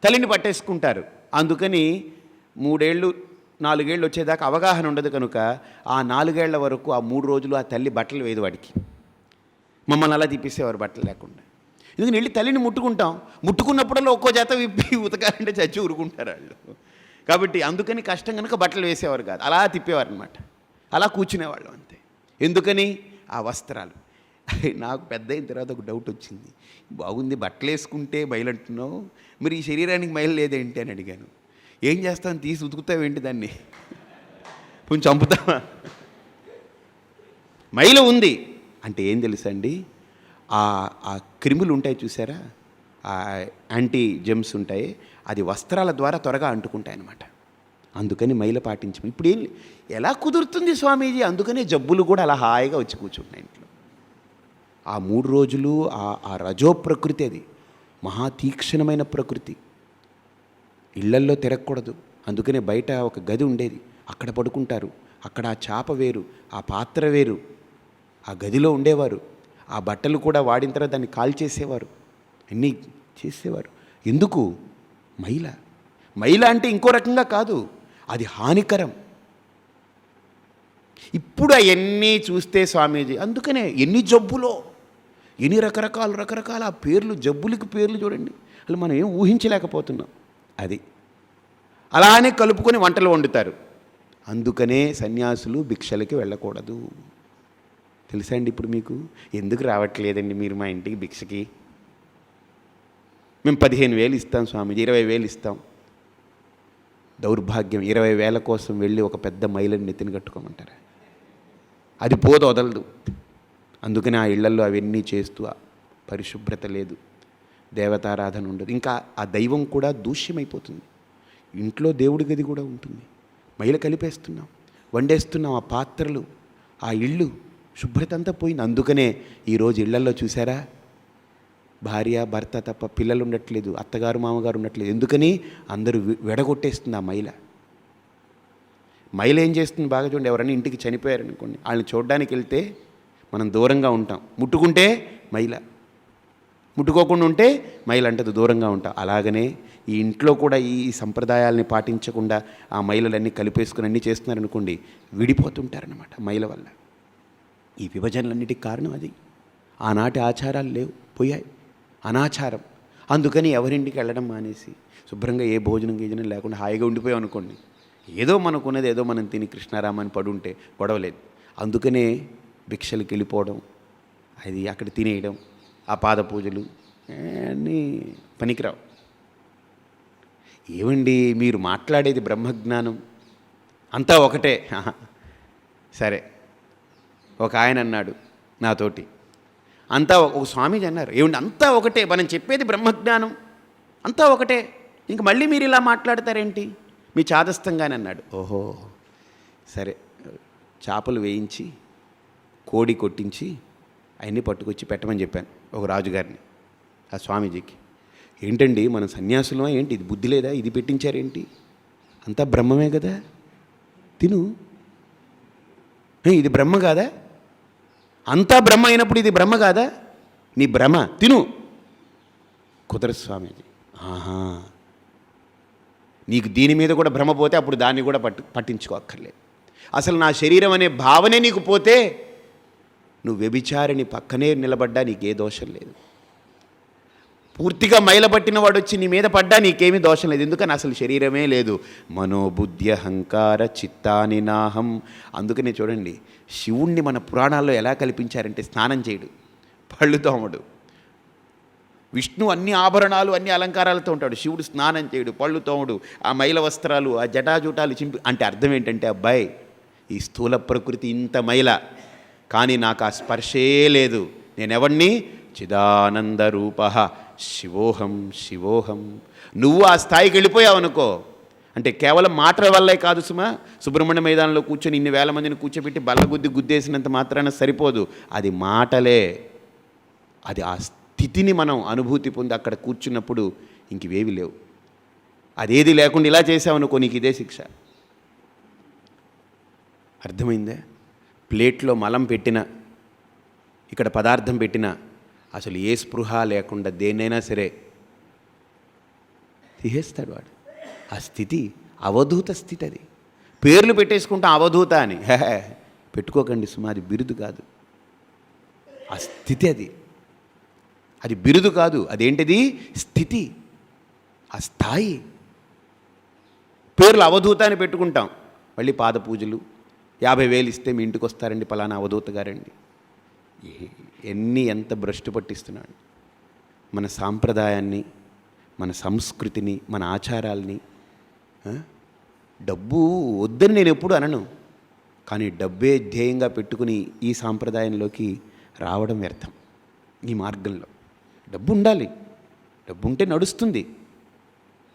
తల్లిని పట్టేసుకుంటారు. అందుకని 3 ఏళ్ళు 4 ఏళ్ళు వచ్చేదాకా అవగాహన ఉండదు కనుక ఆ 4 ఏళ్ల వరకు ఆ 3 రోజులు ఆ తల్లి బట్టలు వేయదు వాడికి. మమ్మల్ని అలా తీపిస్తేవారు బట్టలు లేకుండా. ఎందుకని వెళ్ళి తల్లిని ముట్టుకుంటాం, ముట్టుకున్నప్పుడల్లా ఒక్కో జత విప్పి ఉతకాలంటే చచ్చి ఊరుకుంటారు వాళ్ళు. కాబట్టి అందుకని కష్టం కనుక బట్టలు వేసేవారు కాదు, అలా తిప్పేవారు అనమాట. అలా కూర్చునేవాళ్ళు అంతే. ఎందుకని? ఆ వస్త్రాలు. నాకు పెద్ద అయిన తర్వాత ఒక డౌట్ వచ్చింది, బాగుంది బట్టలు వేసుకుంటే మైలంటున్నావు, మరి ఈ శరీరానికి మైలు లేదేంటి అని అడిగాను. ఏం చేస్తాను, తీసి ఉతుకుతావేంటి దాన్ని, కొంచెం చంపుతావా? మైల ఉంది అంటే ఏం తెలుసండి, ఆ క్రిములు ఉంటాయి చూసారా, ఆ యాంటీ జెమ్స్ ఉంటాయి, అది వస్త్రాల ద్వారా త్వరగా అంటుకుంటాయి అన్నమాట. అందుకని మైల పాటించము. ఇప్పుడు ఎలా కుదురుతుంది స్వామీజీ? అందుకనే జబ్బులు కూడా అలా హాయిగా వచ్చి కూర్చుంటాయి ఇంట్లో. ఆ 3 రోజులు ఆ రజో ప్రకృతి, అది మహా తీక్షణమైన ప్రకృతి. ఇళ్లల్లో తిరగకూడదు. అందుకనే బయట ఒక గది ఉండేది, అక్కడ పడుకుంటారు. అక్కడ ఆ చాప వేరు, ఆ పాత్ర వేరు, ఆ గదిలో ఉండేవారు. ఆ బట్టలు కూడా వాడిన తర్వాత దాన్ని కాల్చేసేవారు, అన్నీ చేసేవారు. ఎందుకు? మైల అంటే ఇంకో రకంగా కాదు, అది హానికరం. ఇప్పుడు అవన్నీ చూస్తే స్వామీజీ, అందుకనే ఎన్ని జబ్బులో, ఎన్ని రకరకాల ఆ పేర్లు, జబ్బులకి పేర్లు చూడండి, అసలు మనం ఏం ఊహించలేకపోతున్నాం. అది అలానే కలుపుకొని వంటలు వండుతారు. అందుకనే సన్యాసులు భిక్షలకి వెళ్ళకూడదు. తెలుసా అండి? ఇప్పుడు మీకు ఎందుకు రావట్లేదండి మీరు మా ఇంటికి భిక్షకి? మేము 15,000 ఇస్తాం స్వామీజీ, 20,000 ఇస్తాం. దౌర్భాగ్యం. 20,000 కోసం వెళ్ళి ఒక పెద్ద మైలని నెత్తిని కట్టుకోమంటారా? అది పోదు, వదలదు. అందుకని ఆ ఇళ్లల్లో అవన్నీ చేస్తూ పరిశుభ్రత లేదు, దేవతారాధన ఉండదు. ఇంకా ఆ దైవం కూడా దూష్యమైపోతుంది. ఇంట్లో దేవుడి గది కూడా ఉంటుంది, మైల కలిపేస్తున్నాం, వండేస్తున్నాం. ఆ పాత్రలు, ఆ ఇళ్ళు, శుభ్రత అంతా పోయింది. అందుకనే ఈరోజు ఇళ్లల్లో చూసారా, భార్య భర్త తప్ప పిల్లలు ఉండట్లేదు, అత్తగారు మామగారు ఉండట్లేదు. ఎందుకని? అందరూ వెడగొట్టేస్తుంది ఆ మైల ఏం చేస్తుంది బాగా చూడండి. ఎవరైనా ఇంటికి చనిపోయారనుకోండి, వాళ్ళని చూడడానికి వెళ్తే మనం దూరంగా ఉంటాం, ముట్టుకుంటే మైల, ముట్టుకోకుండా ఉంటే మైల అంటది, దూరంగా ఉంటాం. అలాగనే ఈ ఇంట్లో కూడా ఈ సంప్రదాయాలని పాటించకుండా ఆ మైలలన్నీ కలిపేసుకుని అన్నీ చేస్తున్నారనుకోండి, విడిపోతుంటారనమాట మైల వల్ల. ఈ విభజనలన్నిటికి కారణం అది. ఆనాటి ఆచారాలు లేవు, పోయాయి, అనాచారం. అందుకని ఎవరింటికి వెళ్ళడం మానేసి శుభ్రంగా ఏ భోజనం గీజనం లేకుండా హాయిగా ఉండిపోయాం అనుకోండి, ఏదో మనకున్నది ఏదో మనం తిని కృష్ణారామని పడుంటే గొడవలేదు. అందుకనే భిక్షలకి వెళ్ళిపోవడం, అది అక్కడ తినేయడం, ఆ పాద పూజలు అన్నీ పనికిరావు. ఏమండి మీరు మాట్లాడేది బ్రహ్మజ్ఞానం, అంతా ఒకటే. సరే, ఒక ఆయన అన్నాడు నాతోటి, అంతా ఒక స్వామీజీ అన్నారు, ఏమండి అంతా ఒకటే, మనం చెప్పేది బ్రహ్మజ్ఞానం, అంతా ఒకటే, ఇంక మళ్ళీ మీరు ఇలా మాట్లాడతారేంటి మీ చాదస్తంగానే అన్నాడు. ఓహో సరే, చేపలు వేయించి కోడి కొట్టించి అవన్నీ పట్టుకొచ్చి పెట్టమని చెప్పాను ఒక రాజుగారిని, ఆ స్వామీజీకి. ఏంటండి మనం సన్యాసులమా ఏంటి, ఇది బుద్ధి లేదా, ఇది పెట్టించారేంటి, అంతా బ్రహ్మమే కదా, తిను, ఇది బ్రహ్మ కాదా, అంతా బ్రహ్మ అయినప్పుడు ఇది బ్రహ్మ కాదా, నీ భ్రమ, తిను. కుదరదు స్వామీజీ. ఆహా, నీకు దీని మీద కూడా భ్రమ పోతే అప్పుడు దాన్ని కూడా పట్టించుకోక్కర్లేదు. అసలు నా శరీరం అనే భావనే నీకు పోతే నువ్వు వ్యభిచారిని పక్కనే నిలబడ్డా నీకే దోషం లేదు. పూర్తిగా మైలబట్టిన వాడు వచ్చి నీ మీద పడ్డా నీకేమీ దోషం లేదు. ఎందుకని అసలు శరీరమే లేదు. మనోబుద్ధి అహంకార చిత్తాని నాహం. అందుకనే చూడండి, శివుణ్ణి మన పురాణాల్లో ఎలా కల్పించారంటే స్నానం చేయడు, పళ్ళు తోమడు. విష్ణు అన్ని ఆభరణాలు అన్ని అలంకారాలతో ఉంటాడు, శివుడు స్నానం చేయడు, పళ్ళు తోమడు, ఆ మైల వస్త్రాలు, ఆ జటాజూటాలు చింపి. అంటే అర్థం ఏంటంటే, అబ్బాయి ఈ స్థూల ప్రకృతి ఇంత మైల, కానీ నాకు ఆ స్పర్శే లేదు. నేనెవడిని? చిదానంద రూప శివోహం శివోహం. నువ్వు ఆ స్థాయికి వెళ్ళిపోయావు అనుకో, అంటే కేవలం మాటల వల్లే కాదు సుమా. సుబ్రహ్మణ్య మైదానంలో కూర్చొని ఇన్ని వేల మందిని కూర్చోబెట్టి గుద్దేసినంత మాత్రాన సరిపోదు, అది మాటలే. అది ఆ స్థితిని మనం అనుభూతి పొంది అక్కడ కూర్చున్నప్పుడు ఇంకవేవి లేవు. అదేది లేకుండా ఇలా చేసావనుకో, నీకు ఇదే శిక్ష. అర్థమైందే? ప్లేట్లో మలం పెట్టిన, ఇక్కడ పదార్థం పెట్టిన, అసలు ఏ స్పృహ లేకుండా దేన్నైనా సరే తీసేస్తాడు వాడు. ఆ స్థితి అవధూత స్థితి. అది పేర్లు పెట్టేసుకుంటాం అవధూత అని. పెట్టుకోకండి సుమా, అది బిరుదు కాదు, ఆ స్థితి. అది బిరుదు కాదు, అదేంటిది? స్థితి, ఆ స్థాయి. పేర్లు అవధూత అని పెట్టుకుంటాం, మళ్ళీ పాద పూజలు, 50,000 ఇస్తే మీ ఇంటికి వస్తారండి పలానా అవధూత గారండి. ఎంత భ్రష్టు పట్టిస్తున్నాడు మన సాంప్రదాయాన్ని, మన సంస్కృతిని, మన ఆచారాల్ని. డబ్బు వద్దని నేను ఎప్పుడు అనను, కానీ డబ్బే ధ్యేయంగా పెట్టుకుని ఈ సాంప్రదాయంలోకి రావడం వ్యర్థం. ఈ మార్గంలో డబ్బు ఉండాలి, డబ్బు ఉంటే నడుస్తుంది.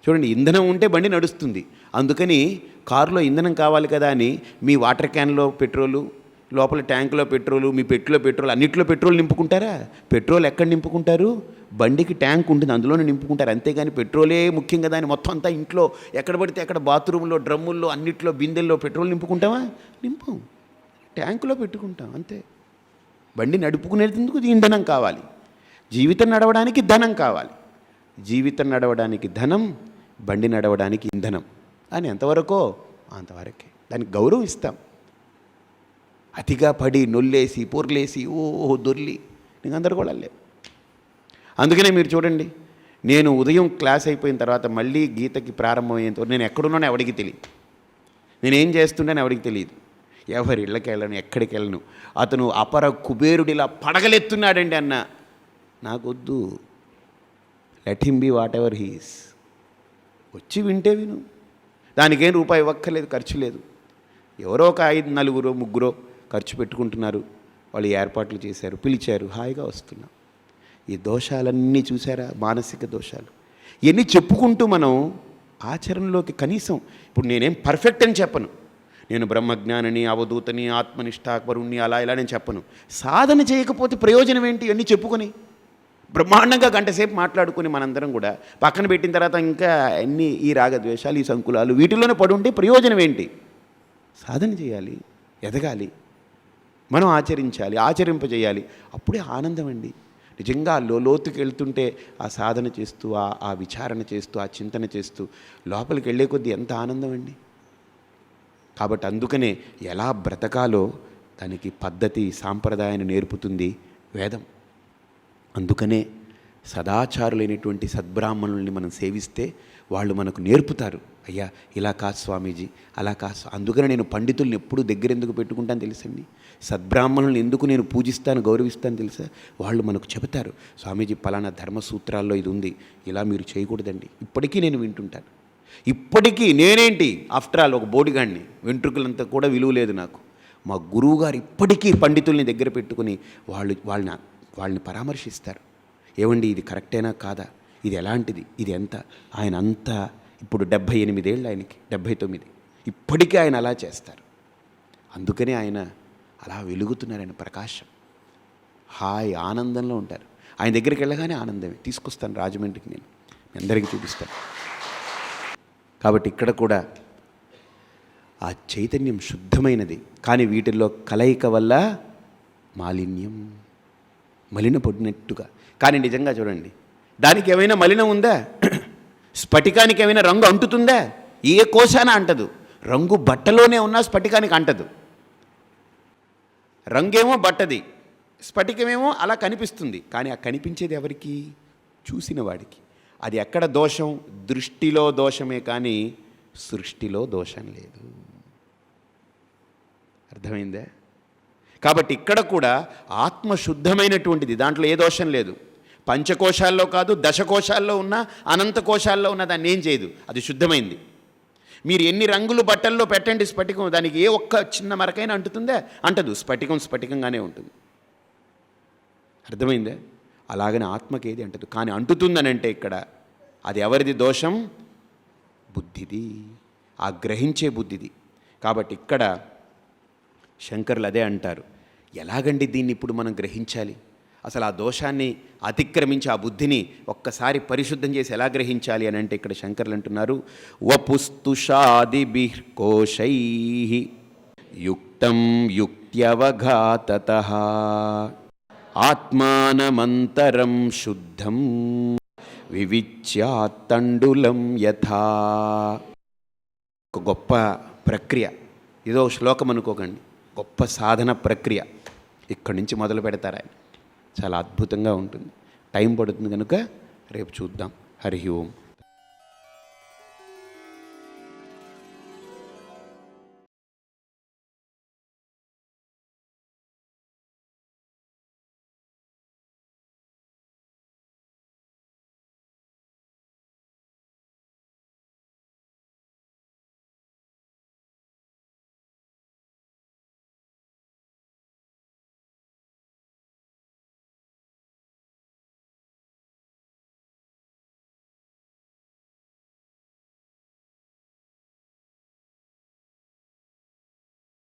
చూడండి, ఇంధనం ఉంటే బండి నడుస్తుంది. అందుకని కారులో ఇంధనం కావాలి కదా అని మీ వాటర్ క్యాన్లో పెట్రోలు, లోపల ట్యాంకులో పెట్రోలు, మీ పెట్టిలో పెట్రోల్, అన్నిట్లో పెట్రోల్ నింపుకుంటారా? పెట్రోల్ ఎక్కడ నింపుకుంటారు? బండికి ట్యాంక్ ఉంటుంది, అందులోనే నింపుకుంటారు. అంతేగాని పెట్రోలే ముఖ్యం కదా అని మొత్తం అంతా ఇంట్లో ఎక్కడ పడితే అక్కడ బాత్రూంలో, డ్రమ్ముల్లో, అన్నిట్లో బిందెల్లో పెట్రోల్ నింపుకుంటామా? నింపం. ట్యాంకులో పెట్టుకుంటాం అంతే. బండి నడుపుకునేందుకు ఇంధనం కావాలి. జీవితం నడవడానికి ధనం కావాలి. జీవితం నడవడానికి ధనం, బండి నడవడానికి ఇంధనం అని ఎంతవరకో అంతవరకే. దానికి గౌరవం ఇస్తాం. అతిగా పడి నొల్లేసి పొర్లేసి ఓహో దొర్లి నీకు గందరగోళాలు లేవు. అందుకనే మీరు చూడండి, నేను ఉదయం క్లాస్ అయిపోయిన తర్వాత మళ్ళీ గీతకి ప్రారంభమయ్యేంత నేను ఎక్కడున్నానో ఎవరికి తెలియదు, నేనేం చేస్తుండేని ఎవరికి తెలియదు. ఎవరి ఇళ్ళకి వెళ్ళను, ఎక్కడికి వెళ్ళను. అతను అపర కుబేరుడిలా పడగలెత్తున్నాడండి అన్న, నాకొద్దు. Let him be what ever he's. వచ్చి వింటే విను, దానికేం రూపాయి ఇవ్వక్కర్లేదు, ఖర్చు లేదు. ఎవరో ఒక 5 4 3 ఖర్చు పెట్టుకుంటున్నారు, వాళ్ళు ఏర్పాట్లు చేశారు, పిలిచారు, హాయిగా వస్తున్నాం. ఈ దోషాలన్నీ చూసారా, మానసిక దోషాలు. ఇవన్నీ చెప్పుకుంటూ మనం ఆచరణలోకి కనీసం, ఇప్పుడు నేనేం పర్ఫెక్ట్ అని చెప్పను, నేను బ్రహ్మజ్ఞానిని, అవధూతని, ఆత్మనిష్టాపరుణ్ణి అలా ఇలా నేను చెప్పను. సాధన చేయకపోతే ప్రయోజనం ఏంటి? ఇవన్నీ చెప్పుకొని బ్రహ్మాండంగా గంటసేపు మాట్లాడుకుని మనందరం కూడా పక్కన పెట్టిన తర్వాత ఇంకా అన్నీ ఈ రాగద్వేషాలు, ఈ సంకులాలు వీటిల్లోనే పడి ఉంటే ప్రయోజనం ఏంటి? సాధన చేయాలి, ఎదగాలి, మనం ఆచరించాలి, ఆచరింపజేయాలి. అప్పుడే ఆనందం అండి. నిజంగా లోతుకి వెళ్తుంటే ఆ సాధన చేస్తూ, ఆ విచారణ చేస్తూ, ఆ చింతన చేస్తూ లోపలికి వెళ్ళే కొద్దీ ఎంత ఆనందం అండి. కాబట్టి అందుకనే ఎలా బ్రతకాలో దానికి పద్ధతి, సాంప్రదాయాన్ని నేర్పుతుంది వేదం. అందుకనే సదాచారులైనటువంటి సద్బ్రాహ్మణుల్ని మనం సేవిస్తే వాళ్ళు మనకు నేర్పుతారు, అయ్యా ఇలా కాదు స్వామీజీ, అలా కాదు. అందుకనే నేను పండితుల్ని ఎప్పుడు దగ్గర ఎందుకు పెట్టుకుంటాను తెలుసండి, సద్బ్రాహ్మణుల్ని ఎందుకు నేను పూజిస్తాను, గౌరవిస్తాను తెలుసా? వాళ్ళు మనకు చెబుతారు, స్వామీజీ పలానా ధర్మసూత్రాల్లో ఇది ఉంది, ఇలా మీరు చేయకూడదండి. ఇప్పటికీ నేను వింటుంటాను. ఇప్పటికీ నేనేంటి, ఆఫ్టర్ ఆల్ ఒక బోడిగాడిని, వెంట్రుకలంతా కూడా విలువ లేదు నాకు. మా గురువుగారు ఇప్పటికీ పండితుల్ని దగ్గర పెట్టుకుని వాళ్ళని పరామర్శిస్తారు. ఏమండి ఇది కరెక్టేనా కాదా, ఇది ఎలాంటిది, ఇది ఎంత? ఆయన అంతా ఇప్పుడు 78 ఏళ్ళు, ఆయనకి 79, ఇప్పటికీ ఆయన అలా చేస్తారు. అందుకనే ఆయన అలా వెలుగుతున్నారు, ఆయన ప్రకాశం, హాయ్ ఆనందంలో ఉంటారు. ఆయన దగ్గరికి వెళ్ళగానే ఆనందమే. తీసుకొస్తాను రాజమండ్రికి, నేను మీ అందరికీ చూపిస్తాను. కాబట్టి ఇక్కడ కూడా ఆ చైతన్యం శుద్ధమైనది, కానీ వీటిల్లో కలయిక వల్ల మాలిన్యం, మలినపడినట్టుగా. కానీ నిజంగా చూడండి, దానికి ఏమైనా మలినం ఉందా? స్ఫటికానికి ఏమైనా రంగు అంటుతుందా? ఏ కోశాన అంటదు. రంగు బట్టలోనే ఉన్నా స్ఫటికానికి అంటదు. రంగేమో బట్టది, స్ఫటికమేమో అలా కనిపిస్తుంది. కానీ ఆ కనిపించేది ఎవరికి? చూసిన వాడికి. అది ఎక్కడ దోషం? దృష్టిలో దోషమే కానీ సృష్టిలో దోషం లేదు. అర్థమైందే? కాబట్టి ఇక్కడ కూడా ఆత్మ శుద్ధమైనటువంటిది, దాంట్లో ఏ దోషం లేదు. పంచకోశాల్లో కాదు, దశకోశాల్లో ఉన్న, అనంత కోశాల్లో ఉన్న దాన్ని ఏం చేయదు, అది శుద్ధమైంది. మీరు ఎన్ని రంగులు బట్టల్లో పెట్టండి స్ఫటికం, దానికి ఏ ఒక్క చిన్న మరకైనా అంటుతుందా? అంటదు. స్ఫటికం స్ఫటికంగానే ఉంటుంది. అర్థమైందే? అలాగనే ఆత్మకి ఏది అంటదు, కానీ అంటుతుందని అంటే ఇక్కడ అది ఎవరిది దోషం? బుద్ధిది, ఆ గ్రహించే బుద్ధిది. కాబట్టి ఇక్కడ శంకరులు అదే అంటారు, ఎలాగండి దీన్ని ఇప్పుడు మనం గ్రహించాలి? అసలు ఆ దోషాన్ని అతిక్రమించి ఆ బుద్ధిని ఒక్కసారి పరిశుద్ధం చేసి ఎలా గ్రహించాలి అని అంటే ఇక్కడ శంకరులు అంటున్నారు, వపుస్తుషాదిభిః కోశైః యుక్తం యుక్త్యవఘాతతః ఆత్మానమంతరం శుద్ధం వివిచ్యాత్తండులం యథా. ఒక గొప్ప ప్రక్రియ, ఇదో శ్లోకం అనుకోకండి, గొప్ప సాధన ప్రక్రియ. ఇక్కడి నుంచి మొదలు పెడతారు ఆయన. చాలా అద్భుతంగా ఉంటుంది. టైం పడుతుంది కనుక రేపు చూద్దాం. హరి ఓం.